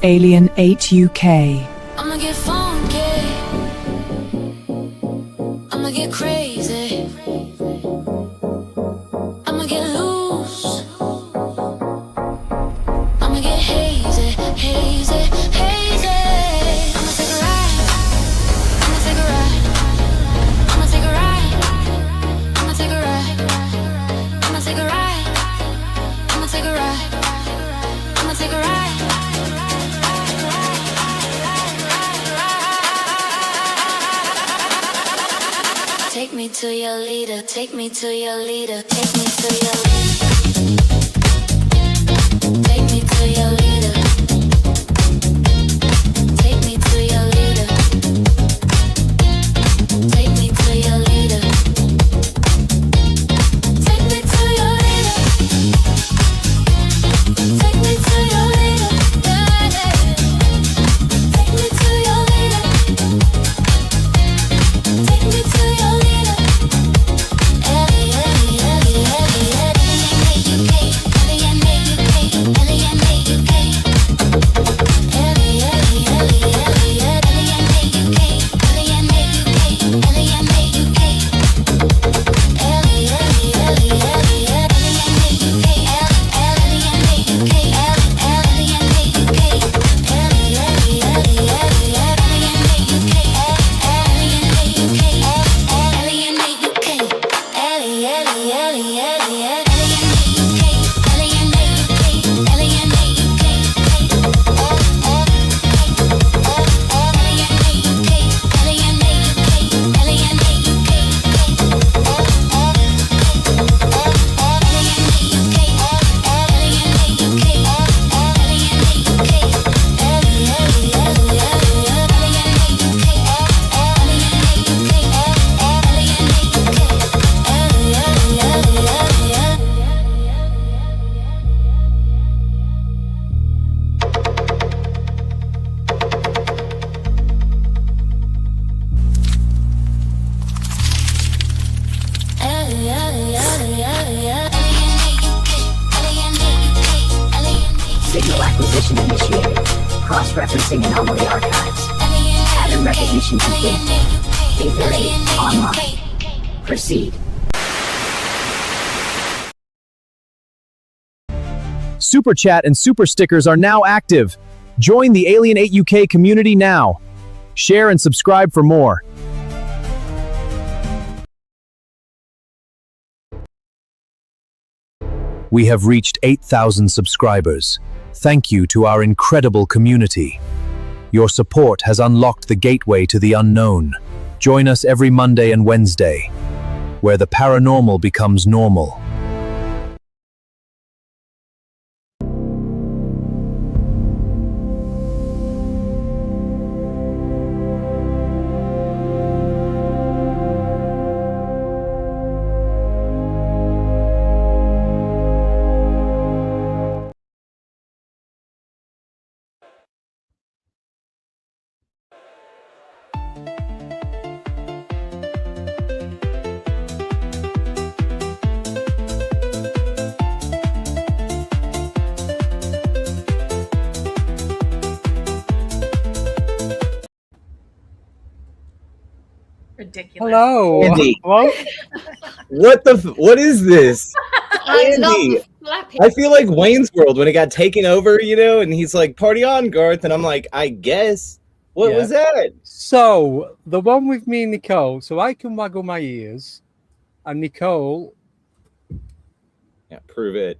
Alien 8 UK. I'ma get funky. I'ma get crazy. I'ma get loose. I'ma get hazy, hazy, hazy. I'ma take a ride. I'ma take a ride. I'ma take a ride. I'ma take a ride. I'ma take a ride. I'ma take a ride. I'ma take a ride. Take me to your leader, take me to your leader, take me to your leader. Take me to your leader. Take me to your leader. Take me to your leader. Take me to your leader. Take me to your leader. Yeah, yeah. Take me to your leader. Take me to your leader. Signal acquisition initiated. Cross-referencing anomaly archives. Pattern recognition complete. Etherate online. Proceed. Super Chat and Super Stickers are now active. Join the Alien 8 UK community now. Share and subscribe for more. We have reached 8,000 subscribers. Thank you to our incredible community. Your support has unlocked the gateway to the unknown. Join us every Monday and Wednesday, where the paranormal becomes normal. Ridiculous. Hello. Andy. Hello? What is this? I'm not Andy, flapping. I feel like Wayne's World when it got taken over, and he's like, party on, Garth. And I'm like, I guess. What Yeah. was that? So, the one with me and Nicole, so I can waggle my ears, and Nicole, Yeah, prove it.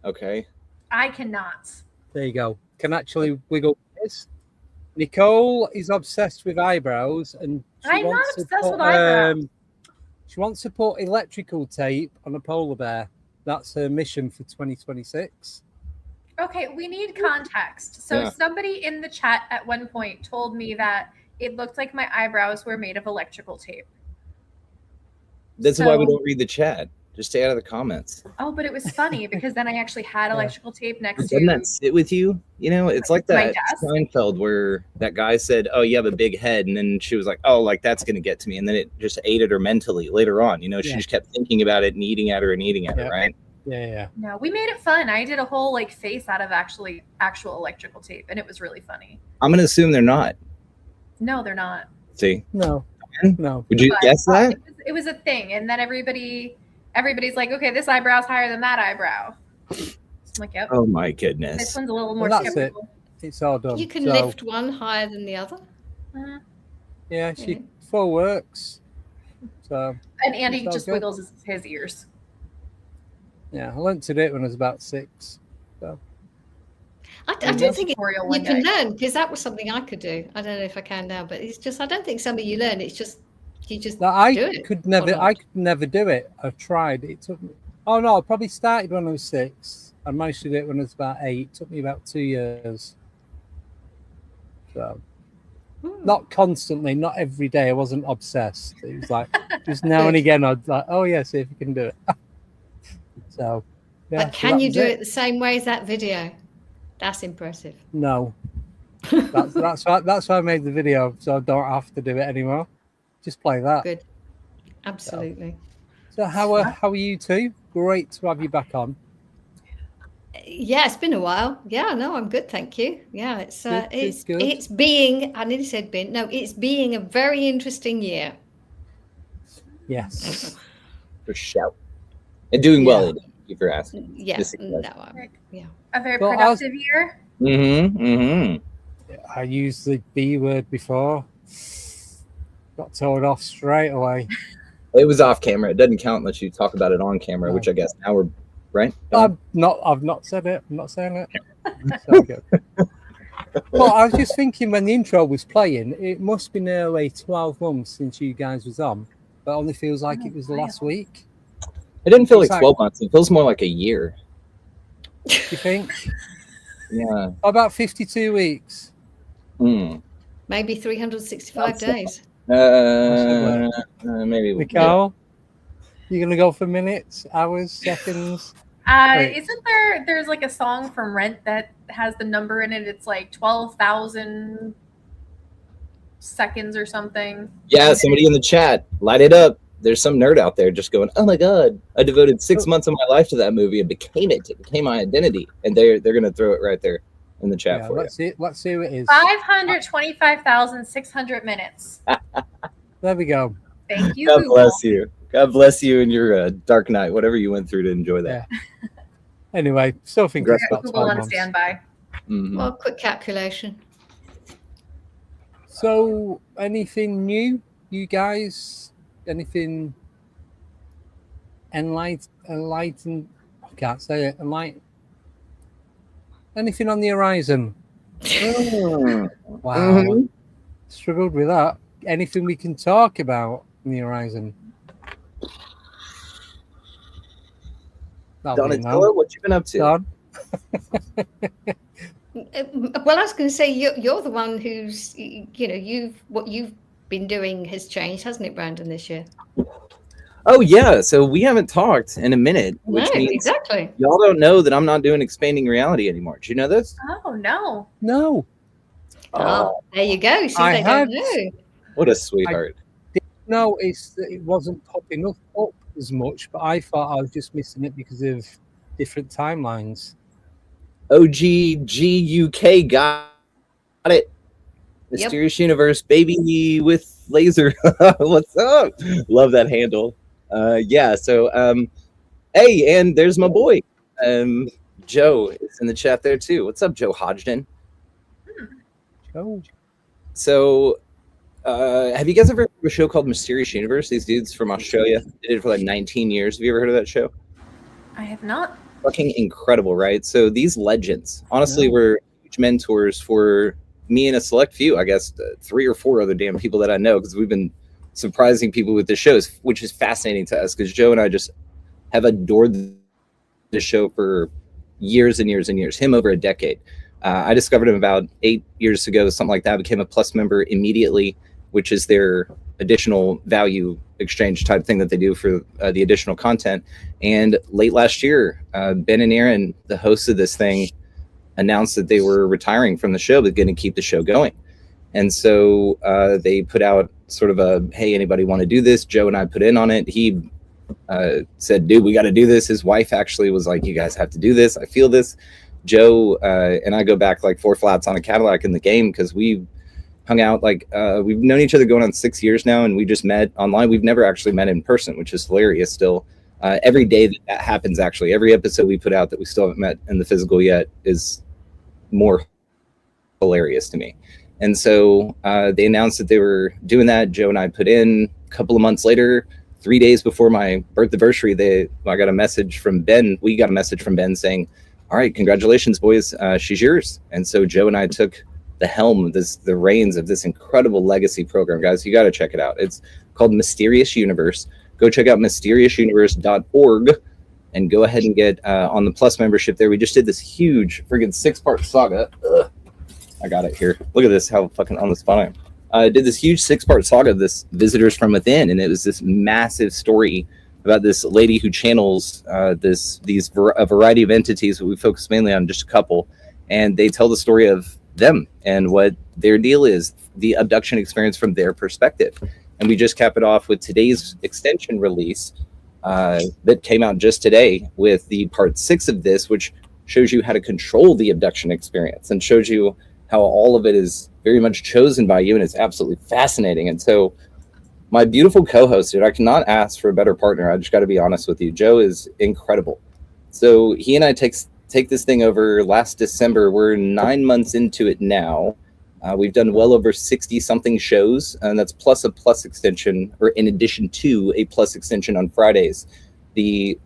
Okay. I cannot. there you go, can actually wiggle this. Nicole is obsessed with eyebrows, and I'm not obsessed with eyebrows. She wants to put electrical tape on a polar bear. That's her mission for 2026. Okay, we need context. So Yeah. somebody in the chat at one point told me that it looked like my eyebrows were made of electrical tape. That's why we So- don't read the chat. Just stay out of the comments. Oh, but it was funny because then I actually had electrical tape next Doesn't to that sit with you? It's like My that desk? Seinfeld where that guy said, "Oh, you have a big head," and then she was like, "Oh, like that's gonna get to me," and then it just ate at her mentally later on. She Yeah. just kept thinking about it and eating at her, Yeah. right? Yeah. No, we made it fun. I did a whole like face out of actual electrical tape, and it was really funny. I'm gonna assume they're not. No, they're not. See, No. No. would you But, guess that? It was a thing, and then everybody's like, okay, this eyebrow's higher than that eyebrow. I'm like, yep. Oh my This goodness. one's a little more Well, that's skeptical. It's all done. You can So, lift one higher than the other. Yeah, full works. So And Andy It's all just good. wiggles his ears. yeah, I learned to do it when I was about 6. I We don't did think tutorial you one can day. learn, because that was something I could do. I don't know if I can now, but it's just I don't think something you learn. It's just you just That I do it. could or never, not. I could never do it. I've tried. It took me. Oh no, I probably started when I was 6. I managed to do it when I was about 8. It took me about 2 years. So not constantly, not every day. I wasn't obsessed. It was like just now and again. I'd like, oh yeah, see if you can do it. So, yeah. But so can that you was do it the same way as that video? That's impressive. No. That's why I made the video, so I don't have to do it anymore. Just play that. Good. Absolutely. So how are you two? Great to have you back on. Yeah, it's been a while. Yeah, no, I'm good, thank you. Yeah, it's Good, good. it's being, I nearly said been, no, it's being a very interesting year. Yes. For shout. And doing well. Yeah. Thank you for asking. Yeah, Yes, it no, does. yeah. A very Well, I was- productive year. I used the B word before. Got told off straight away. It was off camera. It doesn't count unless you talk about it on camera, which I guess now we're right. I've not said it. I'm not saying it. So good. Well, I was just thinking when the intro was playing, it must be nearly 12 months since you guys was on, but it only feels like it was last week. It didn't feel like Exactly. 12 months. It feels more like a year. You think? Yeah. About 52 weeks. Maybe 365 days. Maybe. Nicole, you're gonna go for minutes, hours, seconds. Right. Isn't there's like a song from Rent that has the number in it? It's like 12,000 seconds or something. Yeah, somebody in the chat, light it up. There's some nerd out there just going, "Oh my god, I devoted 6 months of my life to that movie and became it. It became my identity." And they're gonna throw it right there in the chat Yeah, for let's see who it is. 525,600 minutes. There we go. Thank you. you. God Google. bless you. God bless you in your dark night, whatever you went through to enjoy that. Anyway, still think it's about Google 12 on months. standby. Mhm. Well, quick calculation. So, anything new, you guys? Anything enlightened? I can't say it. Anything on the horizon? Wow, Mhm. struggled with that. Anything we can talk about on the horizon? Donatello, what you been up to? Don? Well, I was going to say you're the one who's what you've been doing has changed, hasn't it, Brandon, this year? Oh yeah, so we haven't talked in a minute, which No, means exactly. y'all don't know that I'm not doing expanding reality anymore. Do you know this? Oh no. No. Oh, there you go. See, I they had- don't know. What a sweetheart. No, it's that it wasn't popping up as much, but I thought I was just missing it because of different timelines. OGGUK got it. Mysterious Universe, baby with laser. What's up? Love that handle. Yeah, so hey, and there's my boy. Joe is in the chat there too. What's up, Joe Hodgson? Oh, So have you guys ever heard of a show called Mysterious Universe? These dudes from Australia did it for like 19 years. Have you ever heard of that show? I have not. Fucking incredible, right? So these legends honestly Yeah. were huge mentors for me and a select few, I guess 3 or 4 other damn people that I know, because we've been surprising people with the shows, which is fascinating to us because Joe and I just have adored the show for years and years and years, him over a decade. I discovered him about 8 years ago, something like that. I became a Plus member immediately, which is their additional value exchange type thing that they do for the additional content. And late last year, Ben and Aaron, the hosts of this thing, announced that they were retiring from the show, but going to keep the show going. And so they put out sort of a, hey, anybody want to do this? Joe and I put in on it. He said, dude, we got to do this. His wife actually was like, you guys have to do this. I feel this. Joe and I go back like 4 flats on a Cadillac in the game because we hung out like we've known each other going on 6 years now, and we just met online. We've never actually met in person, which is hilarious still. Every day that happens, actually, every episode we put out that we still haven't met in the physical yet is more hilarious to me. And so they announced that they were doing that. Joe and I put in. A couple of months later, 3 days before my birthday, I got a message from Ben. We got a message from Ben saying, all right, congratulations, boys. She's yours. And so Joe and I took the helm, the reins of this incredible legacy program. Guys, you got to check it out. It's called Mysterious Universe. Go check out mysteriousuniverse.org and go ahead and get on the Plus membership there. We just did this huge friggin' 6-part saga. Ugh. I got it here. Look at this, how fucking on the spot I am. I did this huge 6-part saga of this Visitors from Within, and it was this massive story about this lady who channels a variety of entities, but we focus mainly on just a couple, and they tell the story of them and what their deal is, the abduction experience from their perspective. And we just cap it off with today's extension release that came out just today with the part 6 of this, which shows you how to control the abduction experience and shows you how all of it is very much chosen by you, and it's absolutely fascinating. And so my beautiful co-host, dude, I cannot ask for a better partner. I just got to be honest with you. Joe is incredible. So he and I take this thing over last December. We're 9 months into it now. We've done well over 60-something shows, and that's plus a plus extension, or in addition to a plus extension on Fridays. The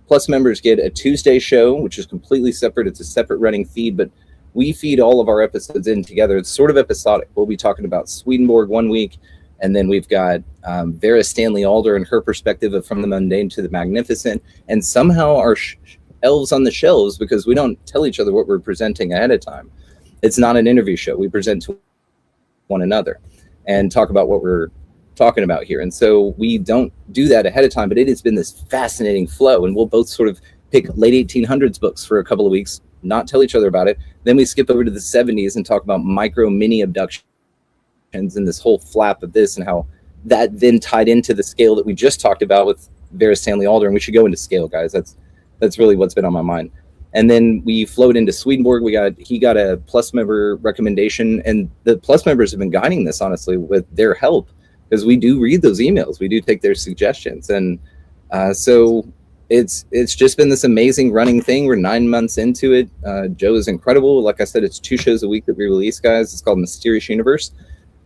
Plus members get a Tuesday show, which is completely separate. It's a separate running feed, but we feed all of our episodes in together. It's sort of episodic. We'll be talking about Swedenborg one week, and then we've got Vera Stanley Alder and her perspective of From the Mundane to the Magnificent, and somehow our elves on the shelves, because we don't tell each other what we're presenting ahead of time. It's not an interview show. We present to one another and talk about what we're talking about here. And so we don't do that ahead of time, but it has been this fascinating flow, and we'll both sort of pick late 1800s books for a couple of weeks, not tell each other about it. Then we skip over to the 70s and talk about micro mini abductions and this whole flap of this, and how that then tied into the scale that we just talked about with Vera Stanley Alder. And we should go into scale, guys. That's really what's been on my mind. And then we flowed into Swedenborg. He got a Plus member recommendation, and the Plus members have been guiding this, honestly, with their help, because we do read those emails. We do take their suggestions. And so it's just been this amazing running thing. We're 9 months into it. Joe is incredible. Like I said, it's 2 shows a week that we release, guys. It's called Mysterious Universe.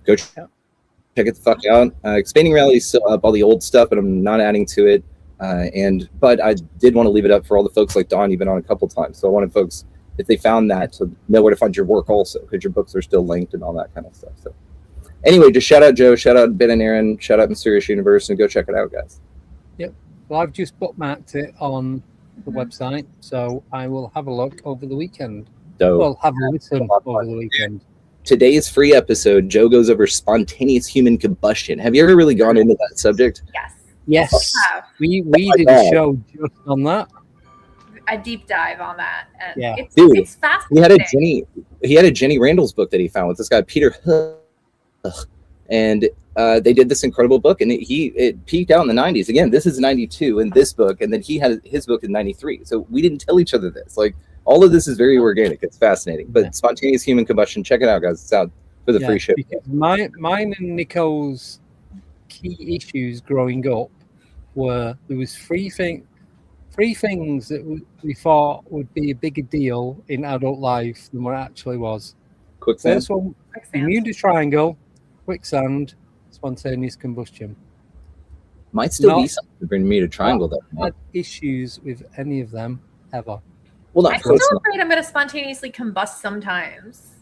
Go check it the fuck out. Expanding Reality is still up, all the old stuff, but I'm not adding to it. But I did want to leave it up for all the folks like Don. You've been on a couple times, so I wanted folks, if they found that, to know where to find your work also, because your books are still linked and all that kind of stuff. So anyway, just shout out Joe, shout out Ben and Aaron, shout out Mysterious Universe, and go check it out, guys. Yep. Well, I've just bookmarked it on the website, so I will have a look over the weekend. Well, have a listen over the weekend. Today's free episode, Joe goes over spontaneous human combustion. Have you ever really gone into that subject? Yes. Yes, we did a show just on that. A deep dive on that, and Yeah. it's fascinating. He had a Jenny Randall's book that he found with this guy Peter Hook, and they did this incredible book, and it peaked out in the 90s. Again, this is 92 in this book, and then he had his book in 93. So we didn't tell each other this. Like, all of this is very organic. It's fascinating. But spontaneous human combustion, check it out, guys. It's out for the free show. Mine and Nicole's key issues growing up were there was three things that we thought would be a bigger deal in adult life than what it actually was. Quicksand. First one, Bermuda Triangle, quicksand, spontaneous combustion. Might still be something to bring me to Triangle, though. I've had issues with any of them ever. Well, I'm still afraid I'm going to spontaneously combust sometimes.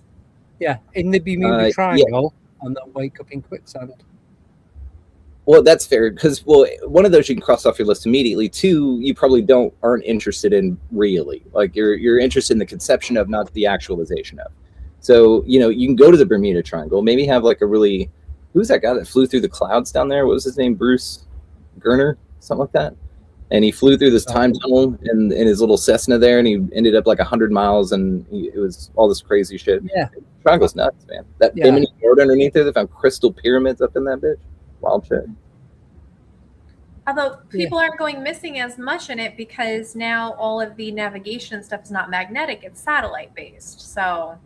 Yeah, in the Bermuda Triangle, and then wake up in quicksand. Well, that's fair, because, one of those you can cross off your list immediately. 2, you probably aren't interested in really. Like, you're interested in the conception of, not the actualization of. So, you can go to the Bermuda Triangle, maybe have like a really, who's that guy that flew through the clouds down there? What was his name? Bruce Gerner, something like that. And he flew through this time tunnel in his little Cessna there, and he ended up like 100 miles, and it was all this crazy shit. Yeah. Triangle's nuts, man. That Bimini Road underneath there, they found crystal pyramids up in that bitch. Wild shit. Although people aren't going missing as much in it because now all of the navigation and stuff is not magnetic; it's satellite based. So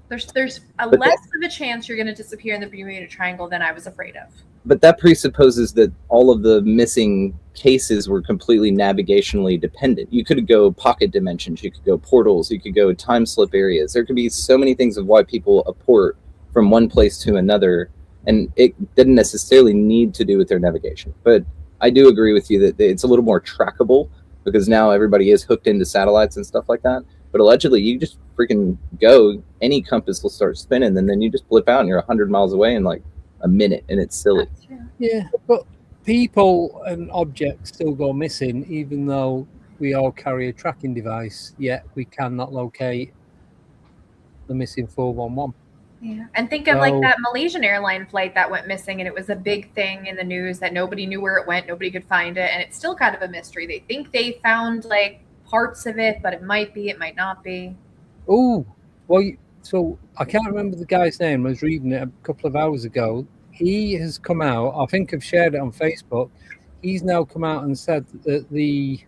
there's a less of a chance you're going to disappear in the Bermuda Triangle than I was afraid of. But that presupposes that all of the missing cases were completely navigationally dependent. You could go pocket dimensions, you could go portals, you could go time slip areas. There could be so many things of why people apport from one place to another, and it didn't necessarily need to do with their navigation. But I do agree with you that it's a little more trackable because now everybody is hooked into satellites and stuff like that. But allegedly, you just freaking go, any compass will start spinning, and then you just blip out and you're 100 miles away in like a minute, and it's silly. Yeah, but people and objects still go missing, even though we all carry a tracking device, yet we cannot locate the missing 411. Yeah, and think of like that Malaysian airline flight that went missing, and it was a big thing in the news that nobody knew where it went, nobody could find it, and it's still kind of a mystery. They think they found like parts of it, but it might be, it might not be. Oh, well, so I can't remember the guy's name. I was reading it a couple of hours ago. He has come out, I think I've shared it on Facebook. He's now come out and said that the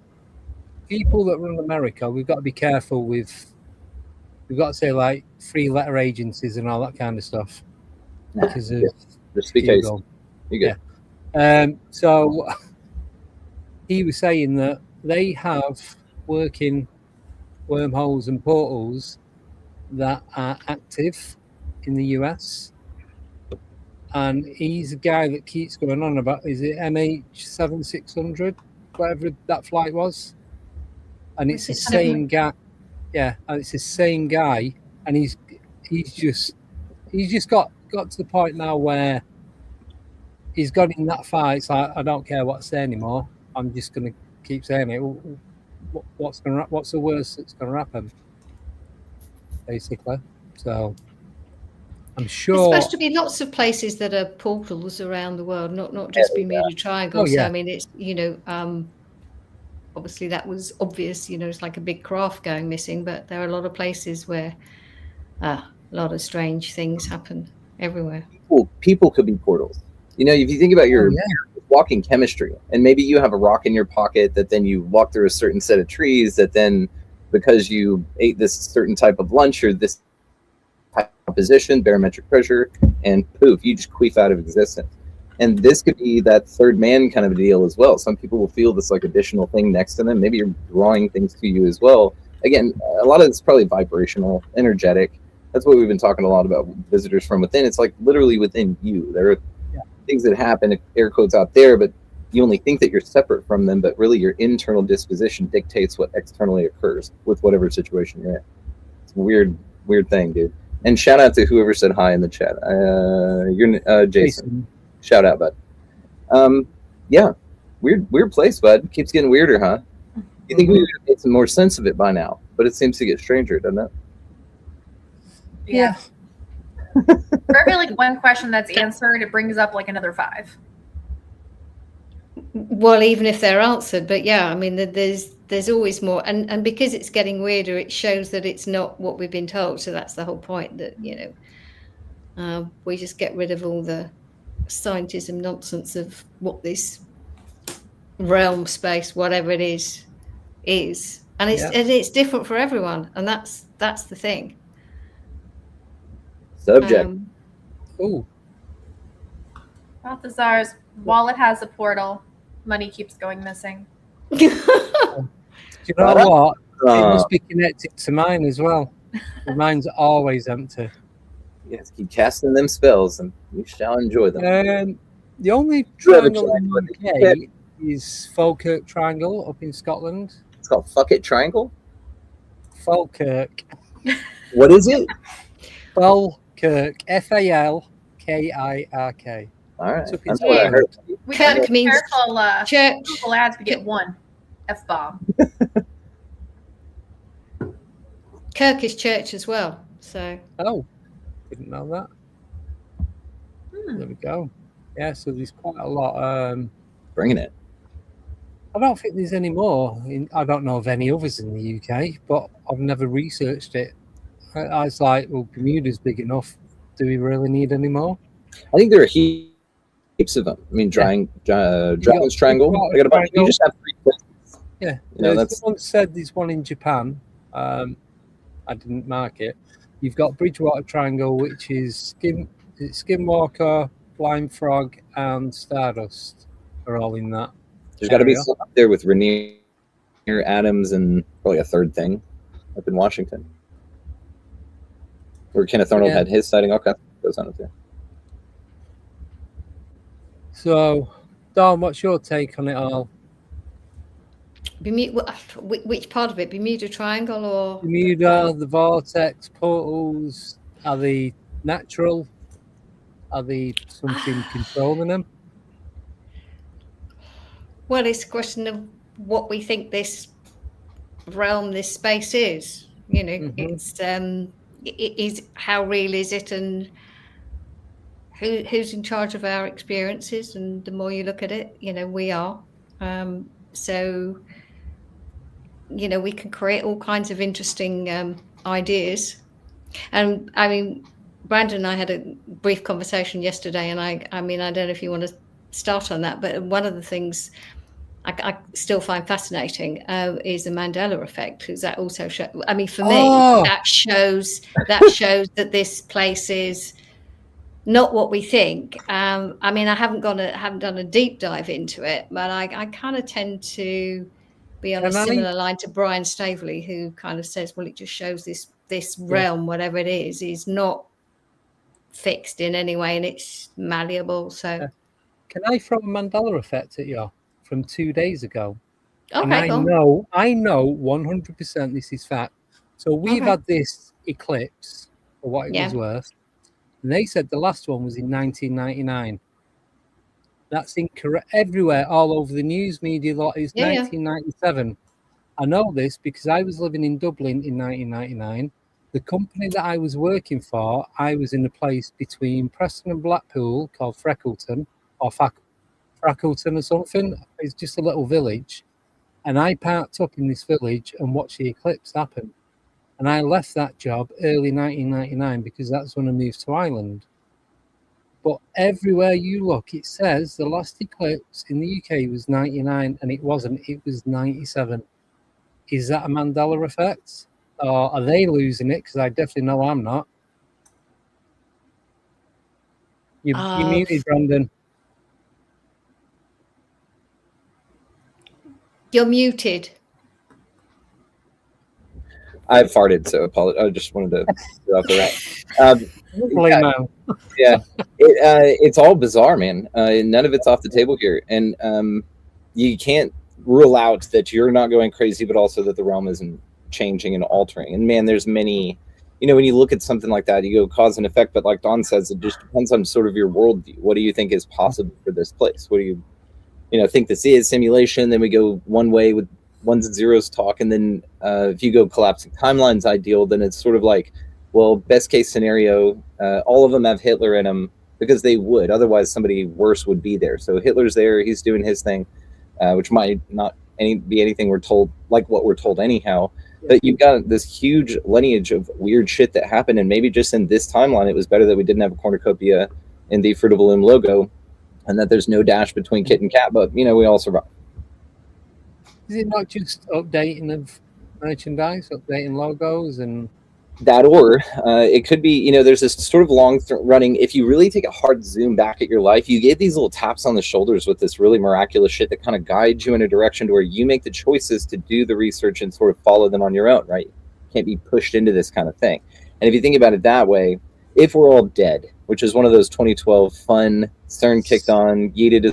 people that run America, we've got to be careful with, we've got to say like 3-letter agencies and all that kind of stuff. Because of just because you go. So he was saying that they have working wormholes and portals that are active in the US. And he's a guy that keeps going on about, is it MH7600, whatever that flight was? And it's the same guy. Yeah, and it's the same guy. And he's just got to the point now where he's got in that far. It's like, I don't care what I say anymore. I'm just going to keep saying it. What's the worst that's going to happen? Basically. So I'm sure there's supposed to be lots of places that are portals around the world, not just Bermuda Triangle. Oh, yeah. So I mean, it's obviously that was obvious. It's like a big craft going missing, but there are a lot of places where a lot of strange things happen everywhere. People could be portals. If you think about your walking chemistry, and maybe you have a rock in your pocket that then you walk through a certain set of trees that then, because you ate this certain type of lunch or this type of position, barometric pressure, and poof, you just queef out of existence. And this could be that third man kind of a deal as well. Some people will feel this like additional thing next to them. Maybe you're drawing things to you as well. Again, a lot of it's probably vibrational, energetic. That's what we've been talking a lot about, visitors from within. It's like literally within you. There are things that happen, air quotes, out there, but you only think that you're separate from them, but really your internal disposition dictates what externally occurs with whatever situation you're in. It's a weird thing, dude. And shout out to whoever said hi in the chat. You're Jason. Shout out, bud. Yeah, weird place, bud. Keeps getting weirder, huh? You think we would have made some more sense of it by now, but it seems to get stranger, doesn't it? Yeah. For every like one question that's answered, it brings up like another 5. Well, even if they're answered, but yeah, I mean, there's always more, and because it's getting weirder, it shows that it's not what we've been told. So that's the whole point, that we just get rid of all the scientism nonsense of what this realm, space, whatever it is, and it's different for everyone, and that's the thing. Subject. Balthazar's wallet has a portal. Money keeps going missing. Do you know what? It must be connected to mine as well. Mine's always empty. Yes, keep casting them spells, and you shall enjoy them. The only triangle in the UK is Falkirk Triangle up in Scotland. It's called Fuck It Triangle? Falkirk. What is it? Falkirk. Falkirk. All right. That's what I heard. We gotta be means careful. church. Google ads, we get one F-bomb. Kirk is church as well. So. Oh, didn't know that. There we go. Yeah, so there's quite a lot. Bringing it. I don't think there's any more. I don't know of any others in the UK, but I've never researched it. I was like, well, Bermuda's big enough. Do we really need any more? I think there are heaps of them. I mean, Dragon's got Triangle. Bridgewater I got a bunch. You Triangle. just have 3 places. Yeah, You know, that's someone said there's one in Japan. I didn't mark it. You've got Bridgewater Triangle, which is Skinwalker, Blind Frog, and Stardust are all in that. there's got to be some up there with Rainier Adams and probably a third thing up in Washington, where Kenneth Arnold had his sighting. All kinds of stuff goes on up there. So, Dawn, what's your take on it all? Which part of it? Bermuda Triangle or Bermuda, the vortex, portals, are they natural? Are they something controlling them? Well, it's a question of what we think this realm, this space is. You know, it's it is, how real is it, and who's in charge of our experiences. And the more you look at it, you know, we are. So, you know, we can create all kinds of interesting ideas. And I mean, Brandon and I had a brief conversation yesterday, and I mean, I don't know if you want to start on that, but one of the things I still find fascinating is the Mandela effect, because that also shows. I mean, for me, that shows that this place is not what we think. I mean, I haven't done a deep dive into it, but I kind of tend to be on a similar line to Brian Staveley, who kind of says, well, it just shows this realm, whatever it is not fixed in any way, and it's malleable. So can I throw a Mandela effect at you from 2 days ago? Okay, and I know 100% this is fact. So we've had this eclipse, for what it was worth, and they said the last one was in 1999. That's incorrect everywhere, all over the news media. It's 1997. I know this because I was living in Dublin in 1999. The company that I was working for, I was in a place between Preston and Blackpool called Freckleton, or Freckleton or something. It's just a little village. And I parked up in this village and watched the eclipse happen. And I left that job early 1999 because that's when I moved to Ireland. But everywhere you look, it says the last eclipse in the UK was 99, and it wasn't. It was 97. Is that a Mandela effect? Or are they losing it? Because I definitely know I'm not. You muted, Brandon. You're muted. I farted, so I just wanted to get off the it's all bizarre, man. None of it's off the table here, and you can't rule out that you're not going crazy, but also that the realm isn't changing and altering. And man, there's many. You know, when you look at something like that, you go cause and effect. But like Dawn says, it just depends on sort of your worldview. What do you think is possible for this place? What do you think this is simulation? Then we go one way with ones and zeros talk, and then if you go collapsing timelines ideal, then it's sort of like, well, best case scenario, all of them have Hitler in them because they would, otherwise somebody worse would be there. So Hitler's there, he's doing his thing, which might not be anything we're told, like what we're told anyhow, but you've got this huge lineage of weird shit that happened, and maybe just in this timeline it was better that we didn't have a cornucopia in the Fruit of the Loom logo, and that there's no dash between kit and cat, but we all survive. Is it not just updating of merchandise, updating logos, and that, or it could be, there's this sort of long running, if you really take a hard zoom back at your life, you get these little taps on the shoulders with this really miraculous shit that kind of guides you in a direction to where you make the choices to do the research and sort of follow them on your own, right? You can't be pushed into this kind of thing. And if you think about it that way, if we're all dead, which is one of those 2012 fun, CERN kicked on, yeeted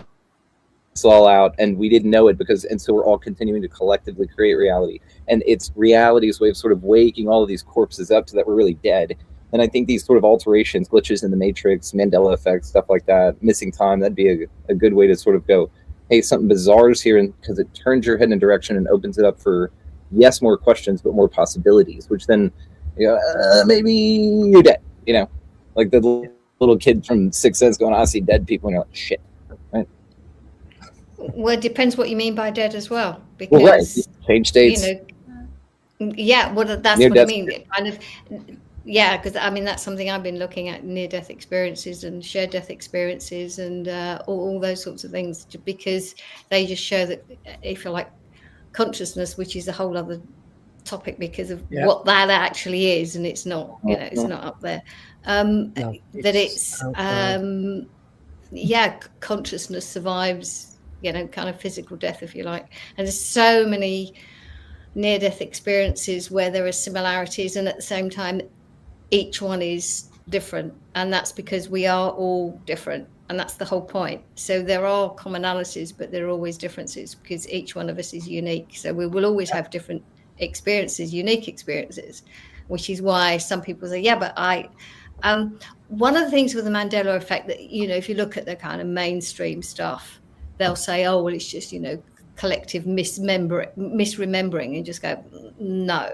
us all out, and we didn't know it and so we're all continuing to collectively create reality, and it's reality's way of sort of waking all of these corpses up to that we're really dead. And I think these sort of alterations, glitches in the matrix, Mandela effect, stuff like that, missing time, that'd be a good way to sort of go, hey, something bizarre is here, and because it turns your head in a direction and opens it up for, yes, more questions, but more possibilities, which then maybe you're dead, like the little kid from Sixth Sense going, I see dead people, and you're like, shit, right? Well, it depends what you mean by dead as well, because right. Change states. Well, that's what I mean. It kind of, yeah, because I mean that's something I've been looking at, near-death experiences and shared death experiences and all those sorts of things, because they just show that, if you like, consciousness, which is a whole other topic because of what that actually is, and it's not, it's not up there. No, that it's outside. yeah, consciousness survives, kind of physical death, if you like. And there's so many near-death experiences where there are similarities, and at the same time each one is different, and that's because we are all different, and that's the whole point. So there are commonalities, but there are always differences, because each one of us is unique. So we will always have different experiences, unique experiences, which is why some people say, yeah, but one of the things with the Mandela effect that, if you look at the kind of mainstream stuff, they'll say, oh, well, it's just, collective misremembering, and just go, no,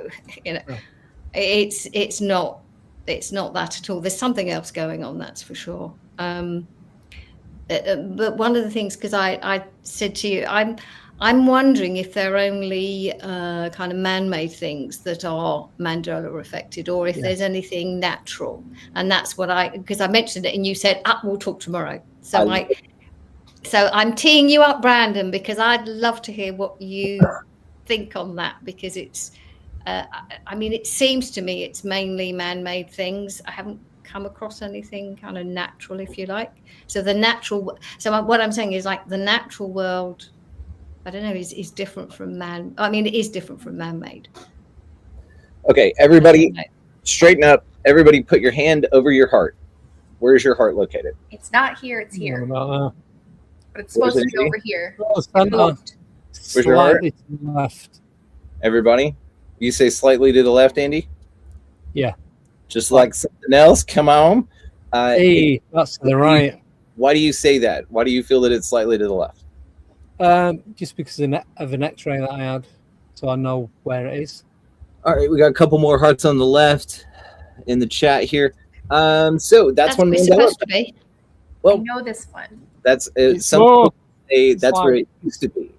it's not that at all. There's something else going on, that's for sure. But one of the things, because I said to you, I'm wondering if they're only kind of man-made things that are Mandela affected, or if there's anything natural. And that's what because I mentioned it and you said, we'll talk tomorrow. So I'm teeing you up, Brandon, because I'd love to hear what you think on that, because it's, I mean, it seems to me it's mainly man-made things. I haven't come across anything kind of natural, if you like. So what I'm saying is, like, the natural world, I don't know, is different from man. I mean, it is different from man-made. Okay, everybody, straighten up. Everybody, put your hand over your heart. Where's your heart located? It's not here. It's here. But it's supposed to be over here. Where's your heart? To the left. Everybody, you say slightly to the left, Andy? Yeah. Just like something else? Come on. Hey, that's to the right. Why do you say that? Why do you feel that it's slightly to the left? Just because of an X-ray that I had, so I know where it is. All right, we got a couple more hearts on the left in the chat here. So that's one it's supposed to be. Well, I know this one. That's some people say that's where it used to be.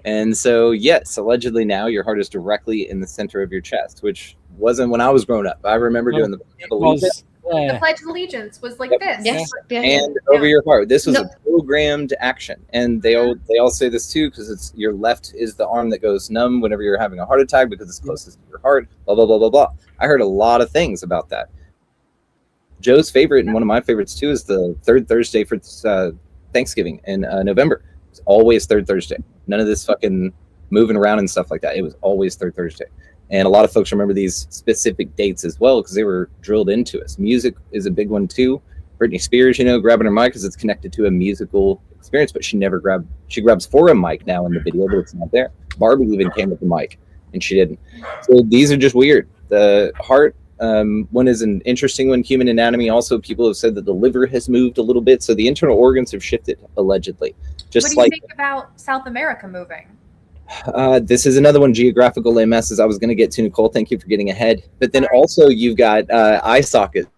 And so, yes, allegedly now your heart is directly in the center of your chest, which wasn't when I was growing up. I remember doing the Pledge of Allegiance was like this. Yes. And over your heart. This was a programmed action. And they all say this too, because it's your left is the arm that goes numb whenever you're having a heart attack, because it's closest to your heart, blah, blah, blah, blah, blah. I heard a lot of things about that. Joe's favorite, and one of my favorites too, is the third Thursday for Thanksgiving in November. It's always third Thursday. None of this fucking moving around and stuff like that. It was always third Thursday. And a lot of folks remember these specific dates as well, because they were drilled into us. Music is a big one too. Britney Spears, grabbing her mic because it's connected to a musical experience, but she grabs for a mic now in the video, but it's not there. Barbie even came with the mic and she didn't. So these are just weird. The heart, one is an interesting one. Human anatomy. Also, people have said that the liver has moved a little bit. So the internal organs have shifted, allegedly. What do you think about South America moving? This is another one, geographical MSs I was going to get to, Nicole. Thank you for getting ahead. But then also you've got eye sockets.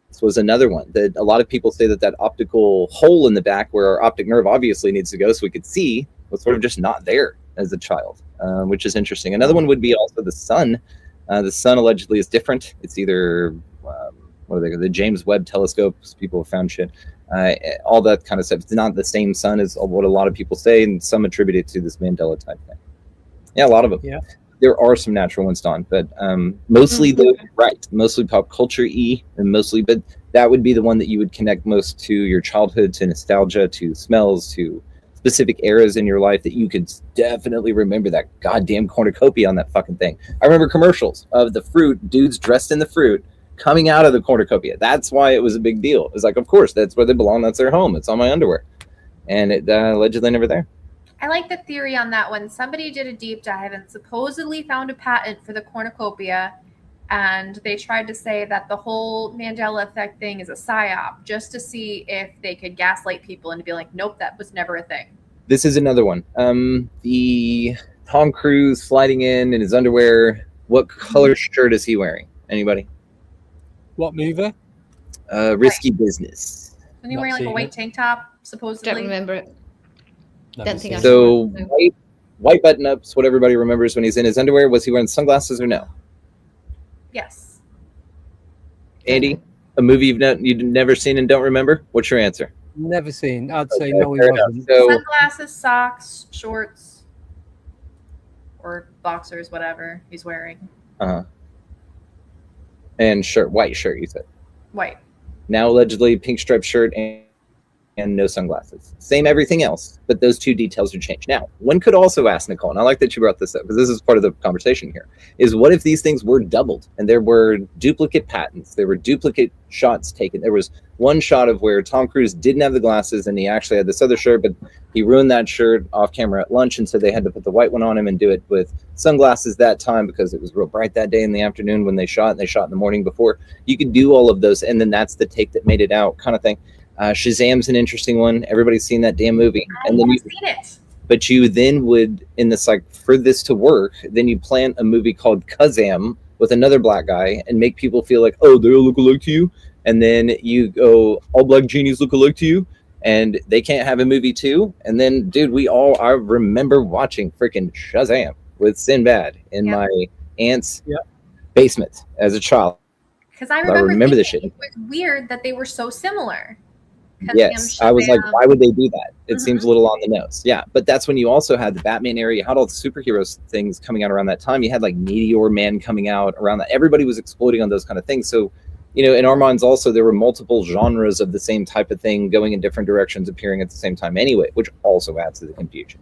This was another one that a lot of people say that optical hole in the back where our optic nerve obviously needs to go so we could see was sort of just not there as a child, which is interesting. Another one would be also the sun. The sun allegedly is different. It's either the James Webb telescopes. People have found shit. All that kind of stuff. It's not the same sun as what a lot of people say, and some attribute it to this Mandela type thing. Yeah, a lot of them. Yeah, there are some natural ones, Don, but mostly mostly pop culture-y, and mostly, but that would be the one that you would connect most to your childhood, to nostalgia, to smells, to specific eras in your life that you could definitely remember that goddamn cornucopia on that fucking thing. I remember commercials of the fruit, dudes dressed in the fruit, coming out of the cornucopia. That's why it was a big deal. It's like, of course, that's where they belong. That's their home. It's on my underwear. And it allegedly never there. I like the theory on that one. Somebody did a deep dive and supposedly found a patent for the cornucopia. And they tried to say that the whole Mandela effect thing is a psyop, just to see if they could gaslight people and be like, nope, that was never a thing. This is another one. The Tom Cruise sliding in his underwear. What color shirt is he wearing? Anybody? What movie? Risky Business. Isn't he wearing like a white tank top, supposedly? Don't remember it. Don't think so. White button-ups, what everybody remembers when he's in his underwear. Was he wearing sunglasses or no? Yes. Andy, a movie you've never seen and don't remember? What's your answer? Never seen. I'd say Okay, no, he fair enough. wasn't. So Sunglasses, socks, shorts, or boxers, whatever he's wearing. and white shirt, you said. White. Now allegedly pink striped shirt and no sunglasses. Same everything else, but those two details are changed. Now, one could also ask Nicole, and I like that you brought this up because this is part of the conversation here, is what if these things were doubled and there were duplicate patents, there were duplicate shots taken. There was one shot of where Tom Cruise didn't have the glasses and he actually had this other shirt, but he ruined that shirt off camera at lunch, and so they had to put the white one on him and do it with sunglasses that time because it was real bright that day in the afternoon when they shot, and they shot in the morning before. You could do all of those, and then that's the take that made it out, kind of thing. Shazam's an interesting one. Everybody's seen that damn movie. I haven't seen it. But you then would, in this, like, for this to work, then you plant a movie called Kazam with another black guy and make people feel like, oh, they all look alike to you. And then you go, all black genies look alike to you. And they can't have a movie too. And then, dude, I remember watching freaking Shazam with Sinbad in my aunt's basement as a child. Because I remember this shit. It was weird that they were so similar. Yes, I was like, why would they do that? It seems a little on the nose. Yeah, but that's when you also had the Batman era. You had all the superheroes things coming out around that time. You had like Meteor Man coming out around that. Everybody was exploding on those kind of things. So, you know, in our minds also, there were multiple genres of the same type of thing going in different directions, appearing at the same time anyway, which also adds to the confusion.